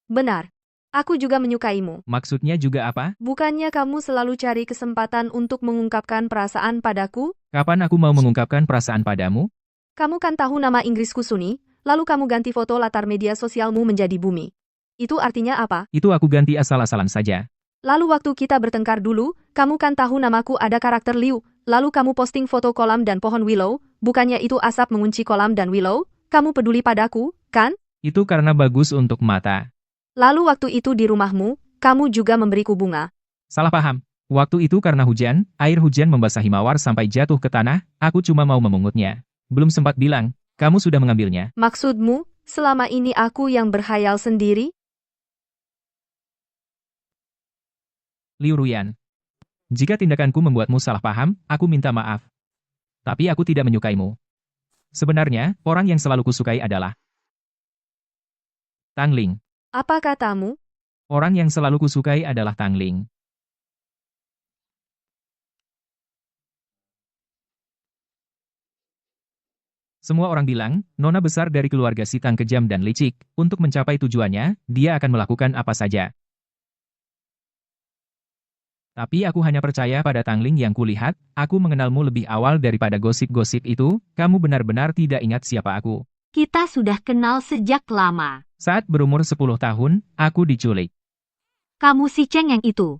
Benar. Aku juga menyukaimu. Maksudnya juga apa? Bukannya kamu selalu cari kesempatan untuk mengungkapkan perasaan padaku? Kapan aku mau mengungkapkan perasaan padamu? Kamu kan tahu nama Inggrisku Suni, lalu kamu ganti foto latar media sosialmu menjadi bumi. Itu artinya apa? Itu aku ganti asal-asalan saja. Lalu waktu kita bertengkar dulu, kamu kan tahu namaku ada karakter Liu, lalu kamu posting foto kolam dan pohon willow, bukannya itu asap mengunci kolam dan willow? Kamu peduli padaku, kan? Itu karena bagus untuk mata. Lalu waktu itu di rumahmu, kamu juga memberiku bunga. Salah paham. Waktu itu karena hujan, air hujan membasahi mawar sampai jatuh ke tanah, aku cuma mau memungutnya. Belum sempat bilang, kamu sudah mengambilnya. Maksudmu, selama ini aku yang berhayal sendiri? Liu Ruyan. Jika tindakanku membuatmu salah paham, aku minta maaf. Tapi aku tidak menyukaimu. Sebenarnya, orang yang selalu kusukai adalah Tangling. Apa katamu? Orang yang selalu kusukai adalah Tangling. Semua orang bilang, nona besar dari keluarga Sitang kejam dan licik, untuk mencapai tujuannya, dia akan melakukan apa saja. Tapi aku hanya percaya pada Tangling yang kulihat, aku mengenalmu lebih awal daripada gosip-gosip itu, kamu benar-benar tidak ingat siapa aku. Kita sudah kenal sejak lama. Saat berumur 10 tahun, aku diculik. Kamu si cengeng itu.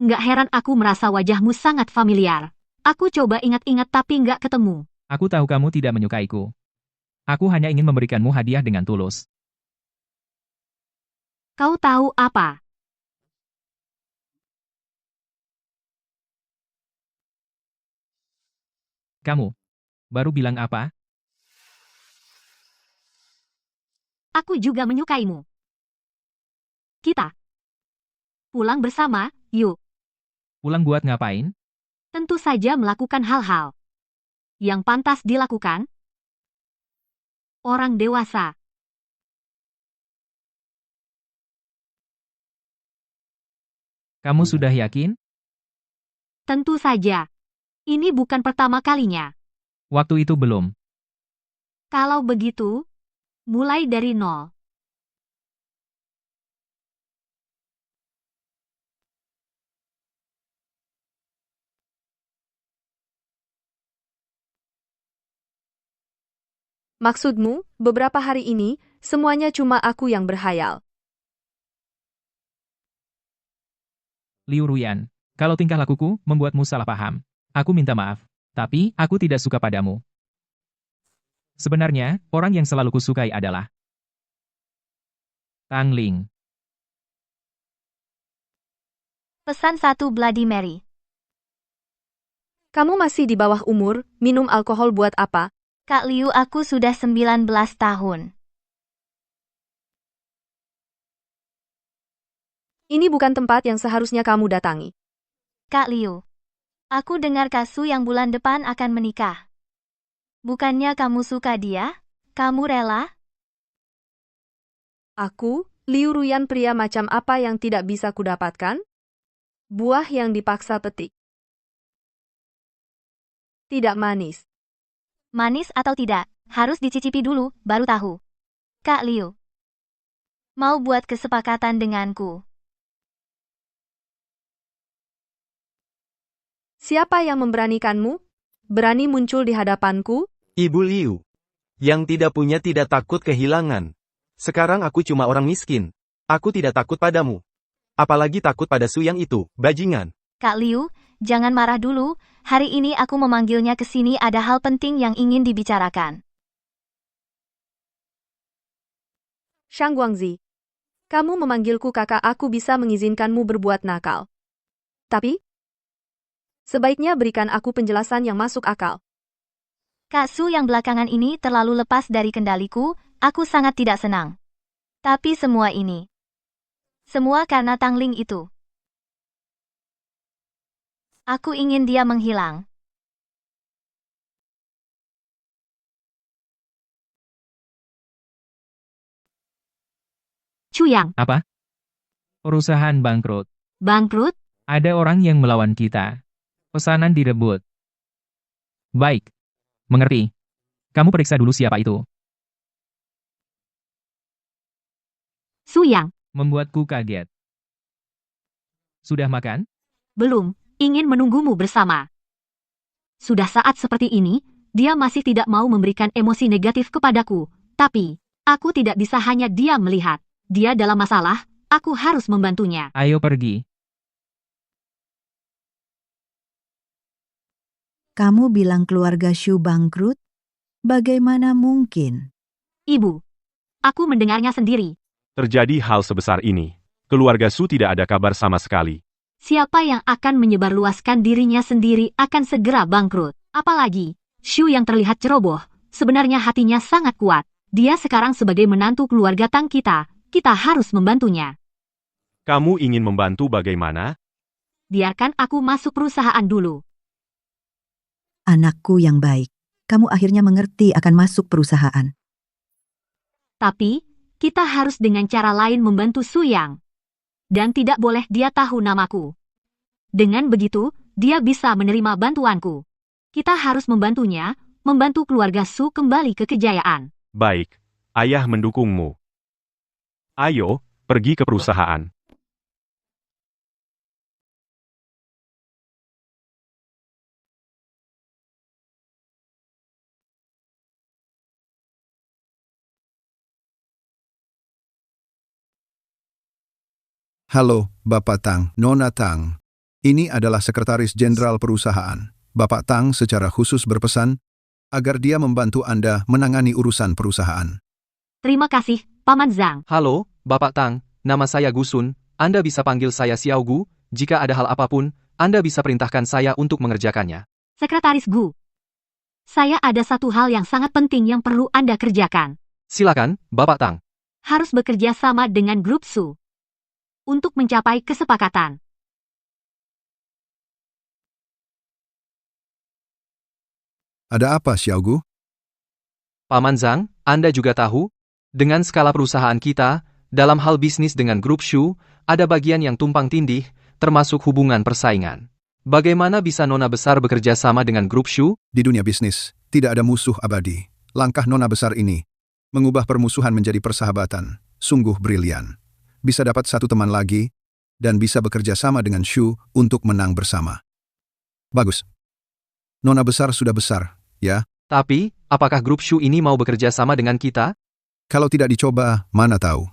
Nggak heran aku merasa wajahmu sangat familiar. Aku coba ingat-ingat tapi nggak ketemu. Aku tahu kamu tidak menyukaiku. Aku hanya ingin memberikanmu hadiah dengan tulus. Kau tahu apa? Kamu baru bilang apa? Aku juga menyukaimu. Kita pulang bersama, yuk. Pulang buat ngapain? Tentu saja melakukan hal-hal yang pantas dilakukan orang dewasa. Kamu sudah yakin? Tentu saja. Ini bukan pertama kalinya. Waktu itu belum. Kalau begitu, mulai dari nol. Maksudmu, beberapa hari ini, semuanya cuma aku yang berhayal. Liu Ruyan, kalau tingkah lakuku membuatmu salah paham, aku minta maaf. Tapi, aku tidak suka padamu. Sebenarnya, orang yang selalu kusukai adalah Tang Ling. Pesan 1 Bloody Mary. Kamu masih di bawah umur, minum alkohol buat apa? Kak Liu, aku sudah 19 tahun. Ini bukan tempat yang seharusnya kamu datangi. Kak Liu, aku dengar Kak Su yang bulan depan akan menikah. Bukannya kamu suka dia? Kamu rela? Aku, Liu Ruyan, pria macam apa yang tidak bisa kudapatkan? Buah yang dipaksa petik. Tidak manis. Manis atau tidak, harus dicicipi dulu, baru tahu. Kak Liu, mau buat kesepakatan denganku. Siapa yang memberanikanmu? Berani muncul di hadapanku? Ibu Liu. Yang tidak punya tidak takut kehilangan. Sekarang aku cuma orang miskin. Aku tidak takut padamu. Apalagi takut pada Su yang itu, bajingan. Kak Liu, jangan marah dulu, hari ini aku memanggilnya ke sini ada hal penting yang ingin dibicarakan. Shang Guangzi. Kamu memanggilku kakak, aku bisa mengizinkanmu berbuat nakal. Tapi, sebaiknya berikan aku penjelasan yang masuk akal. Kak Su yang belakangan ini terlalu lepas dari kendaliku, aku sangat tidak senang. Tapi semua karena Tang Ling itu. Aku ingin dia menghilang. Cuyang. Apa? Perusahaan bangkrut. Bangkrut? Ada orang yang melawan kita. Pesanan direbut. Baik. Mengerti. Kamu periksa dulu siapa itu. Su Yang. Membuatku kaget. Sudah makan? Belum, ingin menunggumu bersama. Sudah saat seperti ini, dia masih tidak mau memberikan emosi negatif kepadaku. Tapi, aku tidak bisa hanya diam melihat. Dia dalam masalah, aku harus membantunya. Ayo pergi. Kamu bilang keluarga Shu bangkrut? Bagaimana mungkin? Ibu, aku mendengarnya sendiri. Terjadi hal sebesar ini. Keluarga Su tidak ada kabar sama sekali. Siapa yang akan menyebarluaskan dirinya sendiri akan segera bangkrut. Apalagi, Shu yang terlihat ceroboh, sebenarnya hatinya sangat kuat. Dia sekarang sebagai menantu keluarga Tang kita harus membantunya. Kamu ingin membantu bagaimana? Biarkan aku masuk perusahaan dulu. Anakku yang baik, kamu akhirnya mengerti akan masuk perusahaan. Tapi, kita harus dengan cara lain membantu Su Yang. Dan tidak boleh dia tahu namaku. Dengan begitu, dia bisa menerima bantuanku. Kita harus membantunya, membantu keluarga Su kembali ke kejayaan. Baik, ayah mendukungmu. Ayo, pergi ke perusahaan. Halo, Bapak Tang, Nona Tang. Ini adalah Sekretaris Jenderal perusahaan. Bapak Tang secara khusus berpesan agar dia membantu Anda menangani urusan perusahaan. Terima kasih, Paman Zhang. Halo, Bapak Tang, nama saya Gusun. Anda bisa panggil saya Xiao Gu. Jika ada hal apapun, Anda bisa perintahkan saya untuk mengerjakannya. Sekretaris Gu. Saya ada satu hal yang sangat penting yang perlu Anda kerjakan. Silakan, Bapak Tang. Harus bekerja sama dengan grup Su untuk mencapai kesepakatan. Ada apa, Xiao Gu? Paman Zhang, Anda juga tahu, dengan skala perusahaan kita, dalam hal bisnis dengan grup Shu, ada bagian yang tumpang tindih, termasuk hubungan persaingan. Bagaimana bisa Nona Besar bekerja sama dengan grup Shu? Di dunia bisnis, tidak ada musuh abadi. Langkah Nona Besar ini mengubah permusuhan menjadi persahabatan. Sungguh brilian. Bisa dapat satu teman lagi, dan bisa bekerja sama dengan Shu untuk menang bersama. Bagus. Nona Besar sudah besar, ya? Tapi, apakah grup Shu ini mau bekerja sama dengan kita? Kalau tidak dicoba, mana tahu.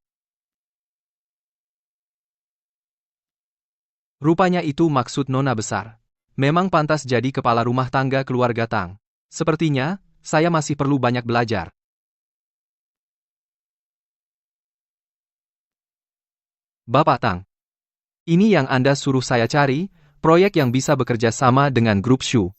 Rupanya itu maksud Nona Besar. Memang pantas jadi kepala rumah tangga keluarga Tang. Sepertinya, saya masih perlu banyak belajar. Bapak Tang, ini yang Anda suruh saya cari, proyek yang bisa bekerja sama dengan grup Shu.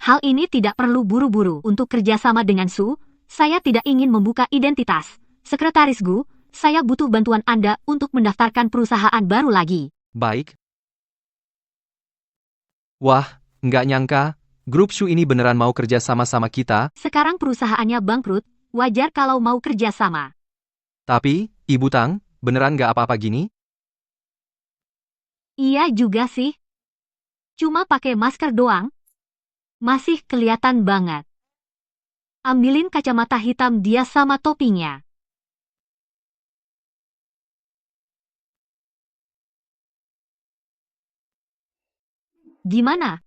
Hal ini tidak perlu buru-buru untuk kerjasama dengan Su. Saya tidak ingin membuka identitas. Sekretaris Gu, saya butuh bantuan Anda untuk mendaftarkan perusahaan baru lagi. Baik. Wah, nggak nyangka, grup Shu ini beneran mau kerja sama-sama kita. Sekarang perusahaannya bangkrut, wajar kalau mau kerja sama. Tapi, Ibu Tang, beneran nggak apa-apa gini? Iya juga sih. Cuma pakai masker doang. Masih kelihatan banget. Ambilin kacamata hitam dia sama topinya. Gimana?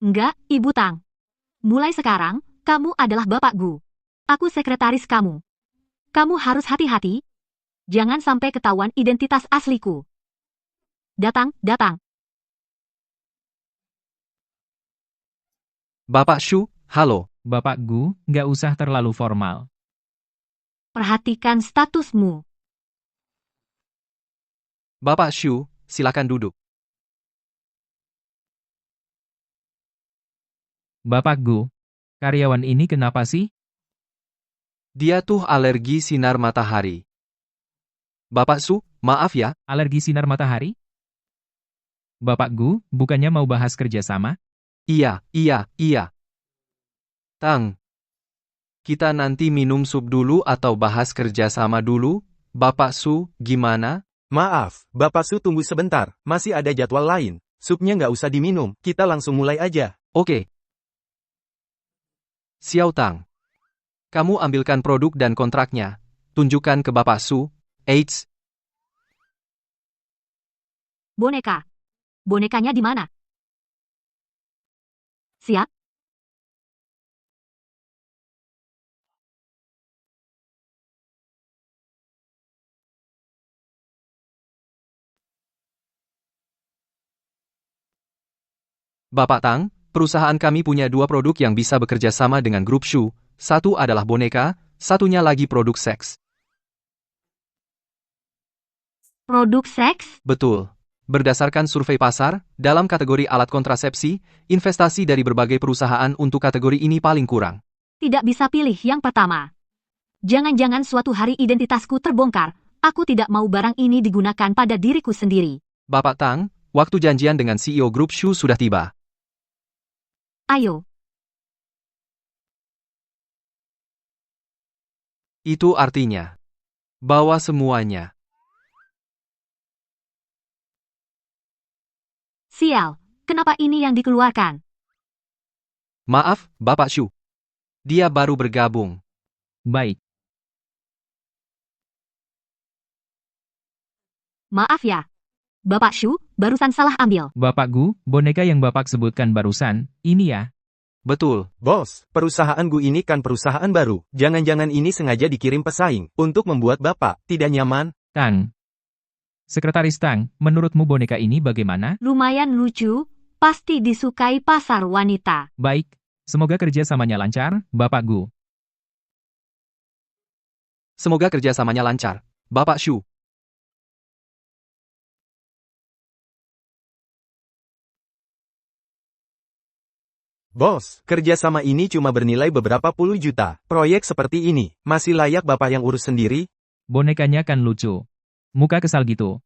Enggak, Ibu Tang. Mulai sekarang, kamu adalah Bapak Gu. Aku sekretaris kamu. Kamu harus hati-hati. Jangan sampai ketahuan identitas asliku. Datang. Bapak Shu, halo. Bapak Gu, nggak usah terlalu formal. Perhatikan statusmu. Bapak Shu, silakan duduk. Bapak Gu, karyawan ini kenapa sih? Dia tuh alergi sinar matahari. Bapak Su, maaf ya. Alergi sinar matahari? Bapak Gu, bukannya mau bahas kerjasama? Iya. Tang, kita nanti minum sup dulu atau bahas kerjasama dulu? Bapak Su, gimana? Maaf, Bapak Su tunggu sebentar, masih ada jadwal lain. Supnya nggak usah diminum, kita langsung mulai aja. Oke. Xiao Tang, kamu ambilkan produk dan kontraknya. Tunjukkan ke Bapak Su. Eits. Boneka. Bonekanya di mana? Siap. Bapak Tang, perusahaan kami punya 2 produk yang bisa bekerja sama dengan grup Shu. Satu adalah boneka, satunya lagi produk seks. Produk seks? Betul. Berdasarkan survei pasar, dalam kategori alat kontrasepsi, investasi dari berbagai perusahaan untuk kategori ini paling kurang. Tidak bisa pilih yang pertama. Jangan-jangan suatu hari identitasku terbongkar. Aku tidak mau barang ini digunakan pada diriku sendiri. Bapak Tang, waktu janjian dengan CEO grup Shu sudah tiba. Ayo. Itu artinya bawa semuanya. Sial, kenapa ini yang dikeluarkan? Maaf, Bapak Shu. Dia baru bergabung. Baik. Maaf ya. Bapak Shu, barusan salah ambil. Bapak Gu, boneka yang Bapak sebutkan barusan, ini ya? Betul. Bos, perusahaan Gu ini kan perusahaan baru. Jangan-jangan ini sengaja dikirim pesaing untuk membuat Bapak tidak nyaman? Tang. Sekretaris Tang, menurutmu boneka ini bagaimana? Lumayan lucu, pasti disukai pasar wanita. Baik, semoga kerjasamanya lancar, Bapak Gu. Semoga kerjasamanya lancar, Bapak Shu. Bos, kerjasama ini cuma bernilai beberapa puluh juta. Proyek seperti ini, masih layak Bapak yang urus sendiri? Bonekanya kan lucu. Muka kesal gitu.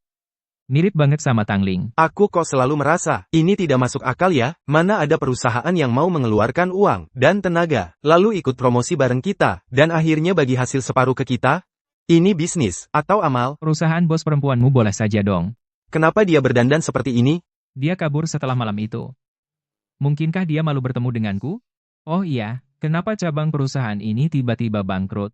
Mirip banget sama Tangling. Aku kok selalu merasa, ini tidak masuk akal ya, mana ada perusahaan yang mau mengeluarkan uang dan tenaga, lalu ikut promosi bareng kita, dan akhirnya bagi hasil separuh ke kita? Ini bisnis, atau amal? Perusahaan bos perempuanmu boleh saja dong. Kenapa dia berdandan seperti ini? Dia kabur setelah malam itu. Mungkinkah dia malu bertemu denganku? Oh iya, kenapa cabang perusahaan ini tiba-tiba bangkrut?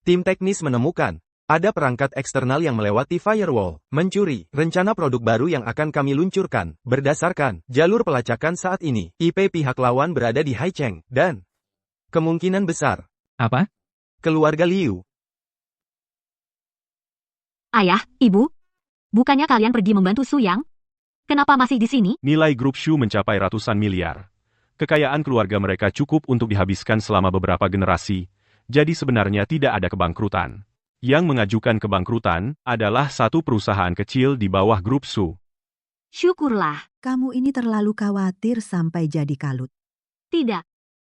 Tim teknis menemukan, ada perangkat eksternal yang melewati firewall, mencuri, rencana produk baru yang akan kami luncurkan, berdasarkan jalur pelacakan saat ini, IP pihak lawan berada di Haicheng, dan kemungkinan besar. Apa? Keluarga Liu. Ayah, Ibu, bukannya kalian pergi membantu Suyang? Kenapa masih di sini? Nilai grup Shu mencapai ratusan miliar. Kekayaan keluarga mereka cukup untuk dihabiskan selama beberapa generasi, jadi sebenarnya tidak ada kebangkrutan. Yang mengajukan kebangkrutan adalah satu perusahaan kecil di bawah grup Shu. Syukurlah. Kamu ini terlalu khawatir sampai jadi kalut. Tidak.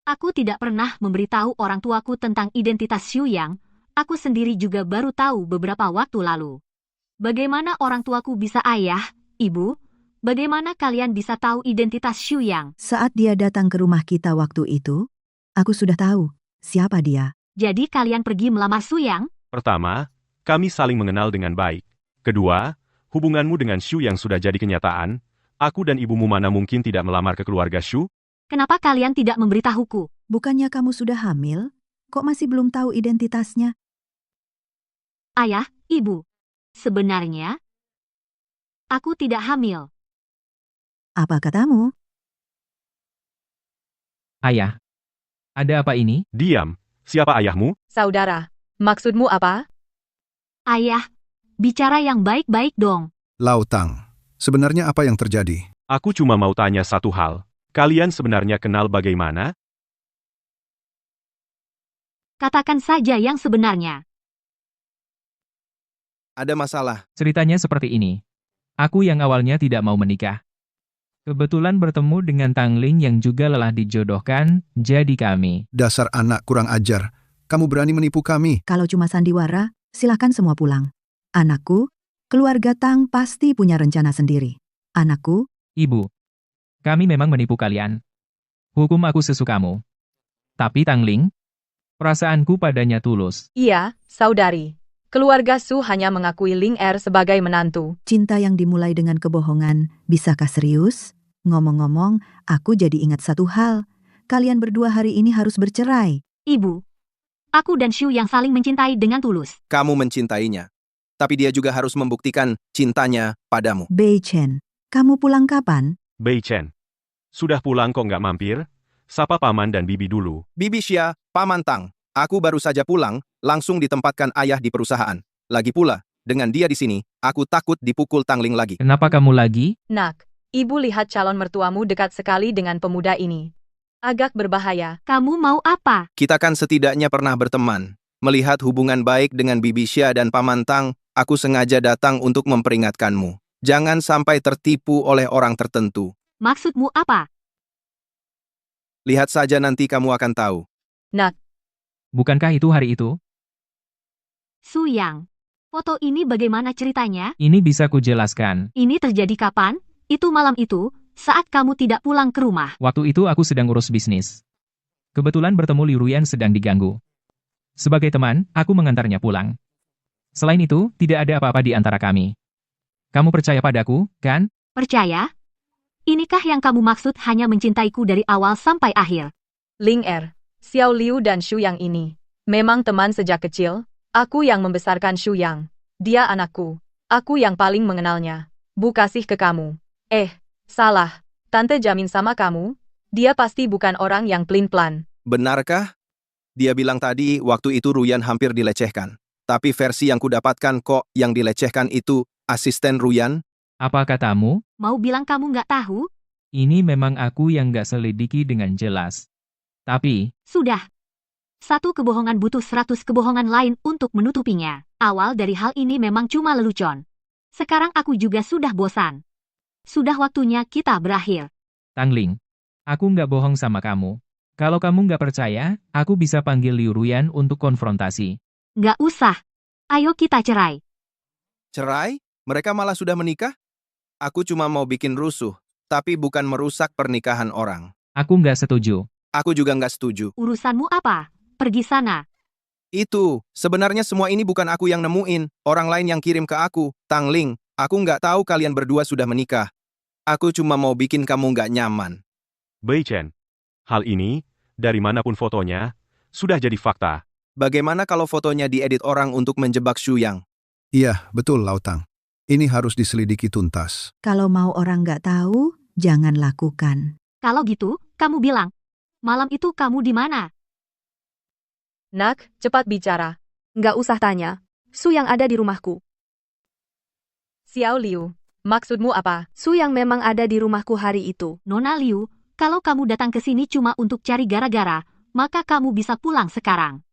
Aku tidak pernah memberitahu orang tuaku tentang identitas Suyang. Aku sendiri juga baru tahu beberapa waktu lalu. Bagaimana orang tuaku bisa ayah, ibu? Bagaimana kalian bisa tahu identitas Suyang? Saat dia datang ke rumah kita waktu itu, aku sudah tahu siapa dia. Jadi kalian pergi melamar Suyang? Pertama, kami saling mengenal dengan baik. Kedua, hubunganmu dengan Shu yang sudah jadi kenyataan, aku dan ibumu mana mungkin tidak melamar ke keluarga Shu? Kenapa kalian tidak memberitahuku? Bukannya kamu sudah hamil? Kok masih belum tahu identitasnya? Ayah, ibu. Sebenarnya, aku tidak hamil. Apa katamu? Ayah. Ada apa ini? Diam. Siapa ayahmu? Saudara, maksudmu apa? Ayah, bicara yang baik-baik dong. Lao Tang, sebenarnya apa yang terjadi? Aku cuma mau tanya satu hal. Kalian sebenarnya kenal bagaimana? Katakan saja yang sebenarnya. Ada masalah. Ceritanya seperti ini. Aku yang awalnya tidak mau menikah. Kebetulan bertemu dengan Tangling yang juga lelah dijodohkan, jadi kami. Dasar anak kurang ajar. Kamu berani menipu kami. Kalau cuma sandiwara, silakan semua pulang. Anakku, keluarga Tang pasti punya rencana sendiri. Anakku, Ibu, kami memang menipu kalian. Hukum aku sesukamu. Tapi Tangling, perasaanku padanya tulus. Iya, saudari. Keluarga Su hanya mengakui Ling Er sebagai menantu. cinta yang dimulai dengan kebohongan, bisakah serius? Ngomong-ngomong, aku jadi ingat satu hal. Kalian berdua hari ini harus bercerai. Ibu, aku dan Shu yang saling mencintai dengan tulus. Kamu mencintainya. Tapi dia juga harus membuktikan cintanya padamu. Bei Chen, kamu pulang kapan? Bei Chen. Sudah pulang kok nggak mampir? Sapa paman dan bibi dulu. Bibi Xia, Paman Tang. Aku baru saja pulang, langsung ditempatkan ayah di perusahaan. Lagi pula, dengan dia di sini, aku takut dipukul Tangling lagi. Kenapa kamu lagi? Nak, ibu lihat calon mertuamu dekat sekali dengan pemuda ini. Agak berbahaya. Kamu mau apa? Kita kan setidaknya pernah berteman. Melihat hubungan baik dengan Bibi Xia dan Paman Tang, aku sengaja datang untuk memperingatkanmu. Jangan sampai tertipu oleh orang tertentu. Maksudmu apa? Lihat saja nanti kamu akan tahu. Nak, Bukankah itu hari itu? Suyang, foto ini bagaimana ceritanya? Ini bisa kujelaskan. Ini terjadi kapan? Itu malam itu, saat kamu tidak pulang ke rumah. Waktu itu aku sedang urus bisnis. Kebetulan bertemu Liu Ruyan sedang diganggu. Sebagai teman, aku mengantarnya pulang. Selain itu, tidak ada apa-apa di antara kami. Kamu percaya padaku, kan? Percaya? Inikah yang kamu maksud hanya mencintaiku dari awal sampai akhir? Ling Er, Xiao Liu dan Shu Yang ini memang teman sejak kecil. Aku yang membesarkan Shu Yang. Dia anakku. Aku yang paling mengenalnya. Bu kasih ke kamu. Salah. Tante jamin sama kamu, dia pasti bukan orang yang pelin-pelan. Benarkah? Dia bilang tadi waktu itu Ruyan hampir dilecehkan. Tapi versi yang kudapatkan kok yang dilecehkan itu asisten Ruyan. Apa katamu? Mau bilang kamu nggak tahu? Ini memang aku yang nggak selidiki dengan jelas. Tapi, Sudah. Satu kebohongan butuh 100 kebohongan lain untuk menutupinya. Awal dari hal ini memang cuma lelucon. Sekarang aku juga sudah bosan. Sudah waktunya kita berakhir. Tangling, aku nggak bohong sama kamu. Kalau kamu nggak percaya, aku bisa panggil Liu Ruyan untuk konfrontasi. Nggak usah. Ayo kita cerai. Cerai? Mereka malah sudah menikah? Aku cuma mau bikin rusuh, tapi bukan merusak pernikahan orang. Aku nggak setuju. Aku juga nggak setuju. Urusanmu apa? Pergi sana. Itu, sebenarnya semua ini bukan aku yang nemuin, orang lain yang kirim ke aku. Tangling, aku nggak tahu kalian berdua sudah menikah. Aku cuma mau bikin kamu nggak nyaman. Bei Chen, hal ini, dari manapun fotonya, sudah jadi fakta. Bagaimana kalau fotonya diedit orang untuk menjebak Xu Yang? Iya, betul Lautang. Ini harus diselidiki tuntas. Kalau mau orang nggak tahu, jangan lakukan. Kalau gitu, kamu bilang. Malam itu kamu di mana? Nak, cepat bicara. Nggak usah tanya. Su yang ada di rumahku. Xiao Liu, maksudmu apa? Su yang memang ada di rumahku hari itu. Nona Liu, kalau kamu datang ke sini cuma untuk cari gara-gara, maka kamu bisa pulang sekarang.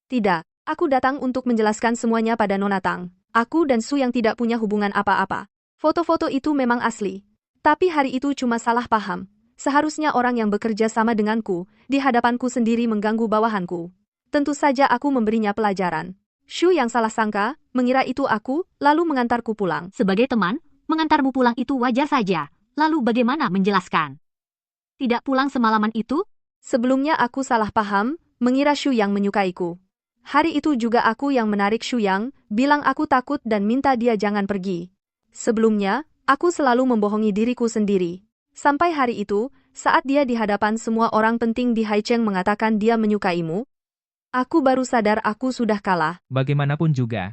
Tidak, aku datang untuk menjelaskan semuanya pada Nona Tang. Aku dan Su yang tidak punya hubungan apa-apa. Foto-foto itu memang asli. Tapi hari itu cuma salah paham. Seharusnya orang yang bekerja sama denganku, di hadapanku sendiri mengganggu bawahanku. Tentu saja aku memberinya pelajaran. Shu yang salah sangka, mengira itu aku, lalu mengantarku pulang. Sebagai teman, mengantarmu pulang itu wajar saja. Lalu bagaimana menjelaskan? Tidak pulang semalaman itu? Sebelumnya aku salah paham, mengira Shu yang menyukaiku. Hari itu juga aku yang menarik Shu Yang, bilang aku takut dan minta dia jangan pergi. Sebelumnya, aku selalu membohongi diriku sendiri. Sampai hari itu, saat dia di hadapan semua orang penting di Haicheng mengatakan dia menyukaimu, aku baru sadar aku sudah kalah. Bagaimanapun juga.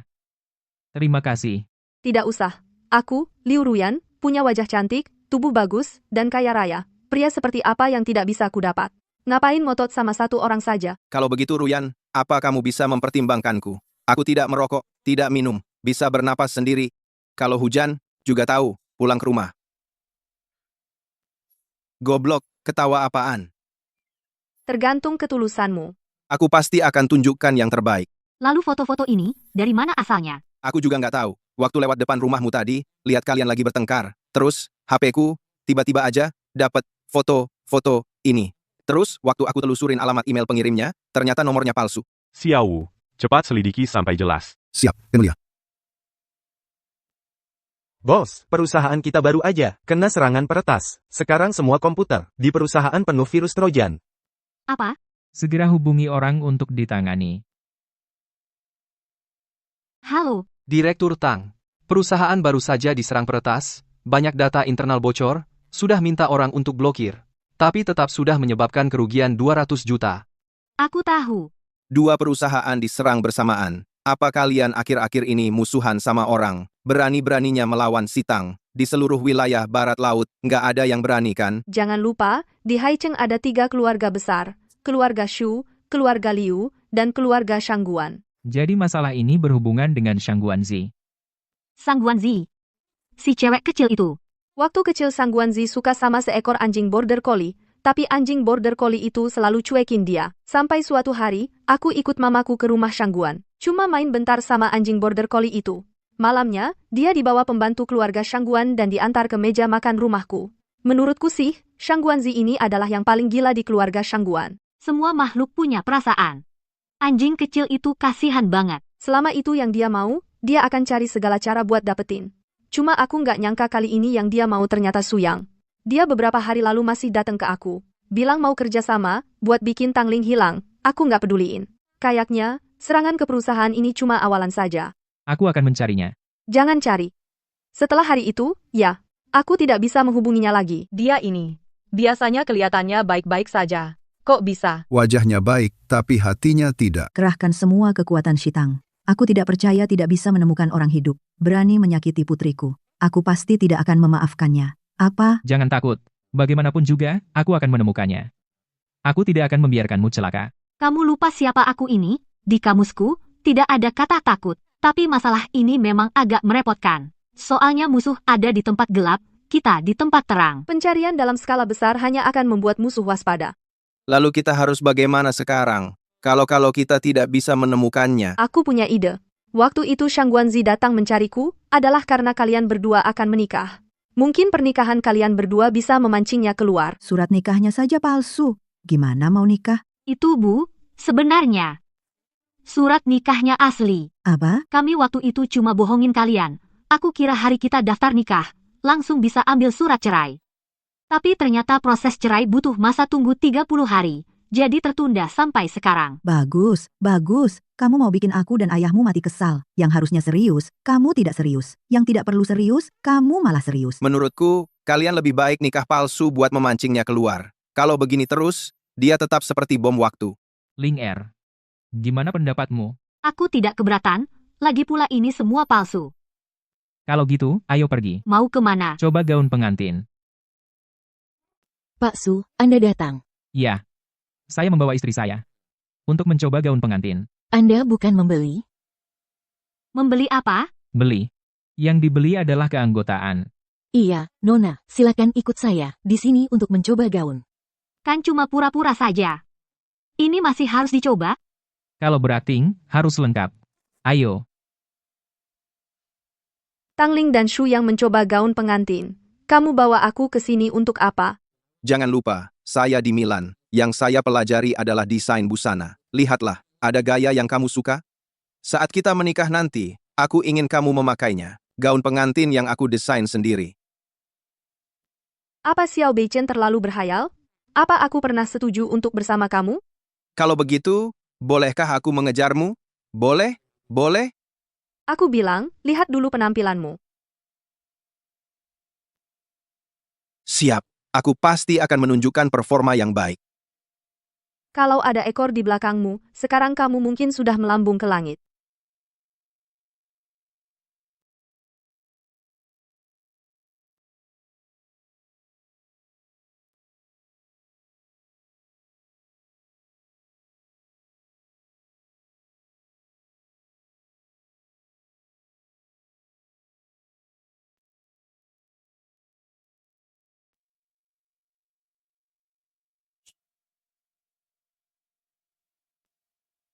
Terima kasih. Tidak usah. Aku, Liu Ruyan, punya wajah cantik, tubuh bagus, dan kaya raya. Pria seperti apa yang tidak bisa kudapat? Ngapain ngotot sama satu orang saja? Kalau begitu Ruyan, apa kamu bisa mempertimbangkanku? Aku tidak merokok, tidak minum, bisa bernapas sendiri. Kalau hujan, juga tahu, pulang ke rumah. Goblok, ketawa apaan? Tergantung ketulusanmu. Aku pasti akan tunjukkan yang terbaik. Lalu foto-foto ini, dari mana asalnya? Aku juga nggak tahu. Waktu lewat depan rumahmu tadi, lihat kalian lagi bertengkar. Terus, HP-ku, tiba-tiba aja, dapat foto-foto ini. Terus, waktu aku telusurin alamat email pengirimnya, ternyata nomornya palsu. Xiao Wu, cepat selidiki sampai jelas. Siap, Yang Mulia. Bos, perusahaan kita baru aja kena serangan peretas. Sekarang semua komputer di perusahaan penuh virus Trojan. Apa? Segera hubungi orang untuk ditangani. Halo, Direktur Tang. Perusahaan baru saja diserang peretas, banyak data internal bocor, sudah minta orang untuk blokir. Tapi tetap sudah menyebabkan kerugian 200 juta. aku tahu. 2 perusahaan diserang bersamaan. Apa kalian akhir-akhir ini musuhan sama orang? Berani-beraninya melawan Sitang. Di seluruh wilayah barat laut, nggak ada yang berani kan? Jangan lupa, di Haicheng ada 3 keluarga besar. Keluarga Shu, keluarga Liu, dan keluarga Shangguan. Jadi masalah ini berhubungan dengan Shang Guanzi. Sang Guanzi. Si cewek kecil itu. Waktu kecil Sang Guanzi suka sama seekor anjing border collie, tapi anjing border collie itu selalu cuekin dia. Sampai suatu hari, aku ikut mamaku ke rumah Shangguan. Cuma main bentar sama anjing border collie itu. Malamnya, dia dibawa pembantu keluarga Shangguan dan diantar ke meja makan rumahku. Menurutku sih, Shang Guanzi ini adalah yang paling gila di keluarga Shangguan. Semua makhluk punya perasaan. Anjing kecil itu kasihan banget. Selama itu yang dia mau, dia akan cari segala cara buat dapetin. Cuma aku nggak nyangka kali ini yang dia mau ternyata Su Yang. Dia beberapa hari lalu masih datang ke aku. Bilang mau kerja sama, buat bikin Tangling hilang. Aku nggak peduliin. Kayaknya, serangan ke perusahaan ini cuma awalan saja. Aku akan mencarinya. Jangan cari. Setelah hari itu, ya, aku tidak bisa menghubunginya lagi. Dia ini. Biasanya kelihatannya baik-baik saja. Kok bisa? Wajahnya baik, tapi hatinya tidak. Kerahkan semua kekuatan Shitang. Aku tidak percaya tidak bisa menemukan orang hidup, berani menyakiti putriku. Aku pasti tidak akan memaafkannya. Apa? Jangan takut. Bagaimanapun juga, aku akan menemukannya. Aku tidak akan membiarkanmu celaka. Kamu lupa siapa aku ini? Di kamusku, tidak ada kata takut. Tapi masalah ini memang agak merepotkan. Soalnya musuh ada di tempat gelap, kita di tempat terang. Pencarian dalam skala besar hanya akan membuat musuh waspada. Lalu kita harus bagaimana sekarang? Kalau kita tidak bisa menemukannya. Aku punya ide. Waktu itu Shang Guanzi datang mencariku, adalah karena kalian berdua akan menikah. Mungkin pernikahan kalian berdua bisa memancingnya keluar. Surat nikahnya saja palsu. Gimana mau nikah? Itu Bu, sebenarnya. Surat nikahnya asli. Apa? Kami waktu itu cuma bohongin kalian. Aku kira hari kita daftar nikah, langsung bisa ambil surat cerai. Tapi ternyata proses cerai butuh masa tunggu 30 hari. Jadi tertunda sampai sekarang. Bagus, bagus. Kamu mau bikin aku dan ayahmu mati kesal. Yang harusnya serius, kamu tidak serius. Yang tidak perlu serius, kamu malah serius. Menurutku, kalian lebih baik nikah palsu buat memancingnya keluar. Kalau begini terus, dia tetap seperti bom waktu. Ling Er, gimana pendapatmu? Aku tidak keberatan, lagi pula ini semua palsu. Kalau gitu, ayo pergi. Mau kemana? Coba gaun pengantin. Pak Su, Anda datang. Ya, saya membawa istri saya untuk mencoba gaun pengantin. Anda bukan membeli? Membeli apa? Beli. Yang dibeli adalah keanggotaan. Iya, Nona, silakan ikut saya di sini untuk mencoba gaun. Kan cuma pura-pura saja. Ini masih harus dicoba? Kalau berakting, harus lengkap. Ayo. Tang Ling dan Shu yang mencoba gaun pengantin. Kamu bawa aku ke sini untuk apa? Jangan lupa, saya di Milan. Yang saya pelajari adalah desain busana. Lihatlah, ada gaya yang kamu suka? Saat kita menikah nanti, aku ingin kamu memakainya. Gaun pengantin yang aku desain sendiri. Apa Xiao Beichen terlalu berhayal? Apa aku pernah setuju untuk bersama kamu? Kalau begitu, bolehkah aku mengejarmu? Boleh? Boleh? Aku bilang, lihat dulu penampilanmu. Siap, aku pasti akan menunjukkan performa yang baik. Kalau ada ekor di belakangmu, sekarang kamu mungkin sudah melambung ke langit.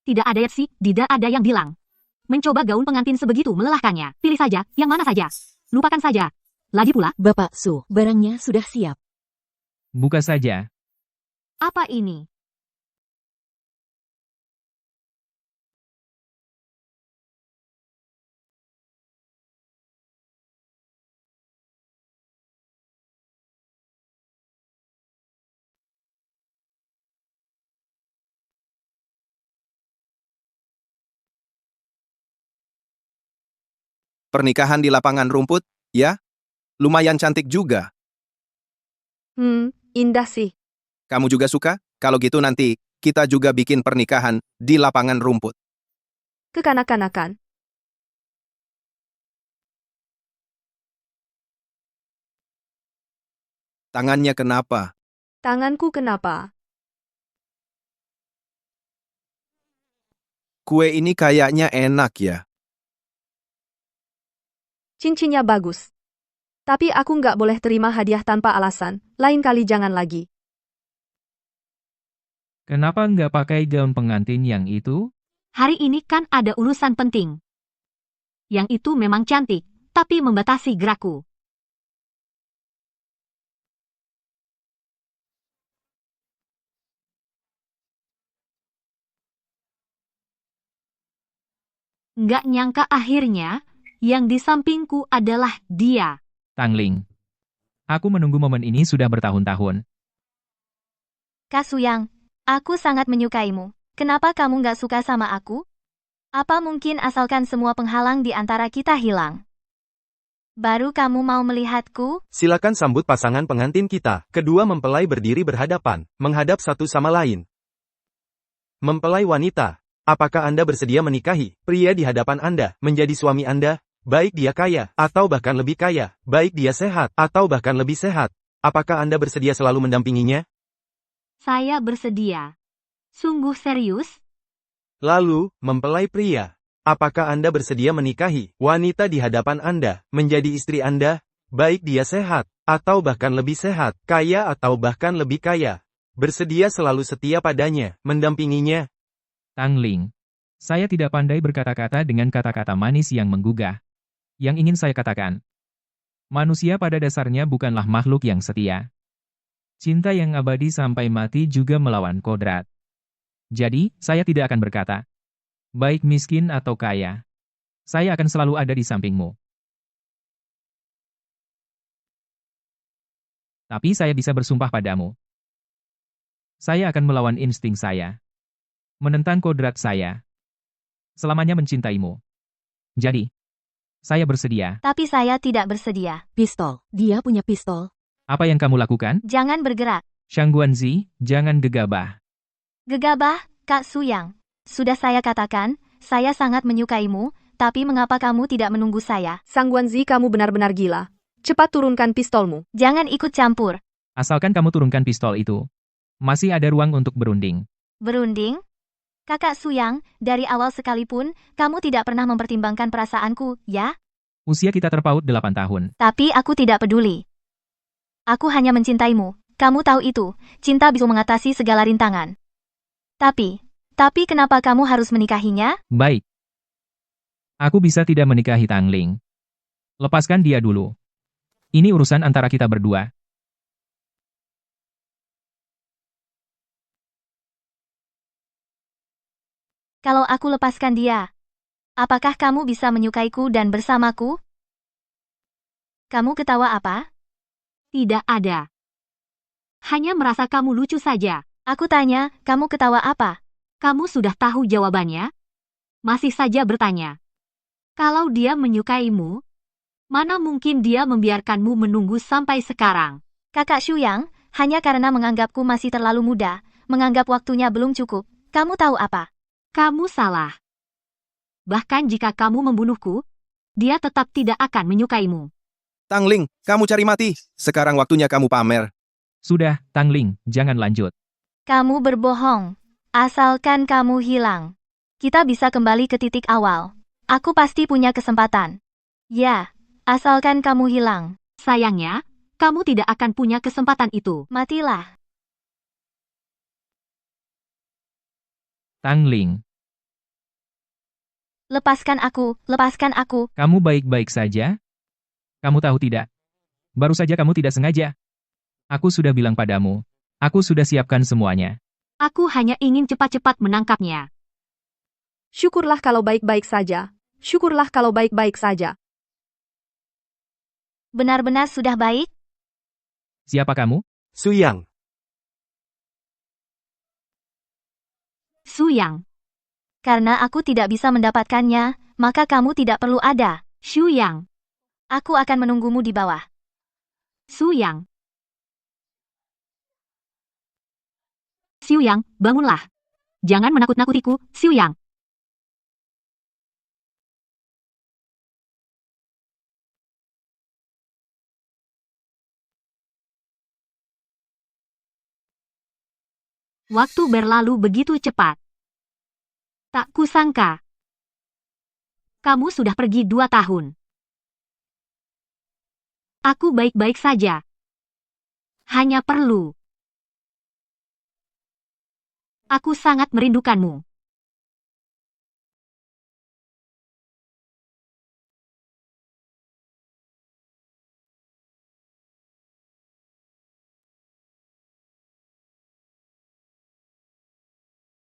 Tidak ada sih, tidak ada yang bilang. Mencoba gaun pengantin sebegitu melelahkannya. Pilih saja, yang mana saja. Lupakan saja. Lagi pula. Bapak Su, barangnya sudah siap. Buka saja. Apa ini? Pernikahan di lapangan rumput, ya? Lumayan cantik juga. Indah sih. Kamu juga suka? Kalau gitu nanti, kita juga bikin pernikahan di lapangan rumput. Kekanak-kanakan. Tangannya kenapa? Tanganku kenapa? Kue ini kayaknya enak ya. Cincinnya bagus. Tapi aku nggak boleh terima hadiah tanpa alasan, lain kali jangan lagi. Kenapa nggak pakai gaun pengantin yang itu? Hari ini kan ada urusan penting. Yang itu memang cantik, tapi membatasi gerakku. Nggak nyangka akhirnya, yang di sampingku adalah dia. Tang Ling. Aku menunggu momen ini sudah bertahun-tahun. Kak Suyang, aku sangat menyukaimu. Kenapa kamu nggak suka sama aku? Apa mungkin asalkan semua penghalang di antara kita hilang? Baru kamu mau melihatku? Silakan sambut pasangan pengantin kita. Kedua mempelai berdiri berhadapan, menghadap satu sama lain. Mempelai wanita, apakah Anda bersedia menikahi pria di hadapan Anda menjadi suami Anda? Baik dia kaya, atau bahkan lebih kaya. Baik dia sehat, atau bahkan lebih sehat. Apakah Anda bersedia selalu mendampinginya? Saya bersedia. Sungguh serius? Lalu, mempelai pria. Apakah Anda bersedia menikahi wanita di hadapan Anda, menjadi istri Anda? Baik dia sehat, atau bahkan lebih sehat, kaya atau bahkan lebih kaya. Bersedia selalu setia padanya, mendampinginya. Tang Ling. Saya tidak pandai berkata-kata dengan kata-kata manis yang menggugah. Yang ingin saya katakan, manusia pada dasarnya bukanlah makhluk yang setia. Cinta yang abadi sampai mati juga melawan kodrat. Jadi, saya tidak akan berkata, baik miskin atau kaya, saya akan selalu ada di sampingmu. Tapi saya bisa bersumpah padamu. Saya akan melawan insting saya. Menentang kodrat saya. Selamanya mencintaimu. Jadi, saya bersedia. Tapi saya tidak bersedia. Pistol. Dia punya pistol. Apa yang kamu lakukan? Jangan bergerak. Shang Guanzi, jangan gegabah. Gegabah, Kak Suyang. Sudah saya katakan, saya sangat menyukaimu, tapi mengapa kamu tidak menunggu saya? Sang Guanzi, kamu benar-benar gila. Cepat turunkan pistolmu. Jangan ikut campur. Asalkan kamu turunkan pistol itu, masih ada ruang untuk berunding. Berunding? Kakak Suyang, dari awal sekalipun, kamu tidak pernah mempertimbangkan perasaanku, ya? Usia kita terpaut 8 tahun. Tapi aku tidak peduli. Aku hanya mencintaimu. Kamu tahu itu, cinta bisa mengatasi segala rintangan. Tapi kenapa kamu harus menikahinya? Baik. Aku bisa tidak menikahi Tang Ling. Lepaskan dia dulu. Ini urusan antara kita berdua. Kalau aku lepaskan dia, apakah kamu bisa menyukaiku dan bersamaku? Kamu ketawa apa? Tidak ada. Hanya merasa kamu lucu saja. Aku tanya, kamu ketawa apa? Kamu sudah tahu jawabannya? Masih saja bertanya. Kalau dia menyukaimu, mana mungkin dia membiarkanmu menunggu sampai sekarang? Kakak Suyang, hanya karena menganggapku masih terlalu muda, menganggap waktunya belum cukup. Kamu tahu apa? Kamu salah. Bahkan jika kamu membunuhku, dia tetap tidak akan menyukaimu. Tang Ling, kamu cari mati. Sekarang waktunya kamu pamer. Sudah, Tang Ling, jangan lanjut. Kamu berbohong. Asalkan kamu hilang. Kita bisa kembali ke titik awal. Aku pasti punya kesempatan. Ya, asalkan kamu hilang. Sayangnya, kamu tidak akan punya kesempatan itu. Matilah. Tang Ling. Lepaskan aku, lepaskan aku. Kamu baik-baik saja? Kamu tahu tidak? Baru saja kamu tidak sengaja. Aku sudah bilang padamu. Aku sudah siapkan semuanya. Aku hanya ingin cepat-cepat menangkapnya. Syukurlah kalau baik-baik saja. Syukurlah kalau baik-baik saja. Benar-benar sudah baik? Siapa kamu? Suyang. Suyang. Karena aku tidak bisa mendapatkannya, maka kamu tidak perlu ada. Suyang. Aku akan menunggumu di bawah. Suyang. Suyang, bangunlah. Jangan menakut-nakutiku, Suyang. Waktu berlalu begitu cepat. Tak kusangka. Kamu sudah pergi 2 tahun. Aku baik-baik saja. Hanya perlu. Aku sangat merindukanmu.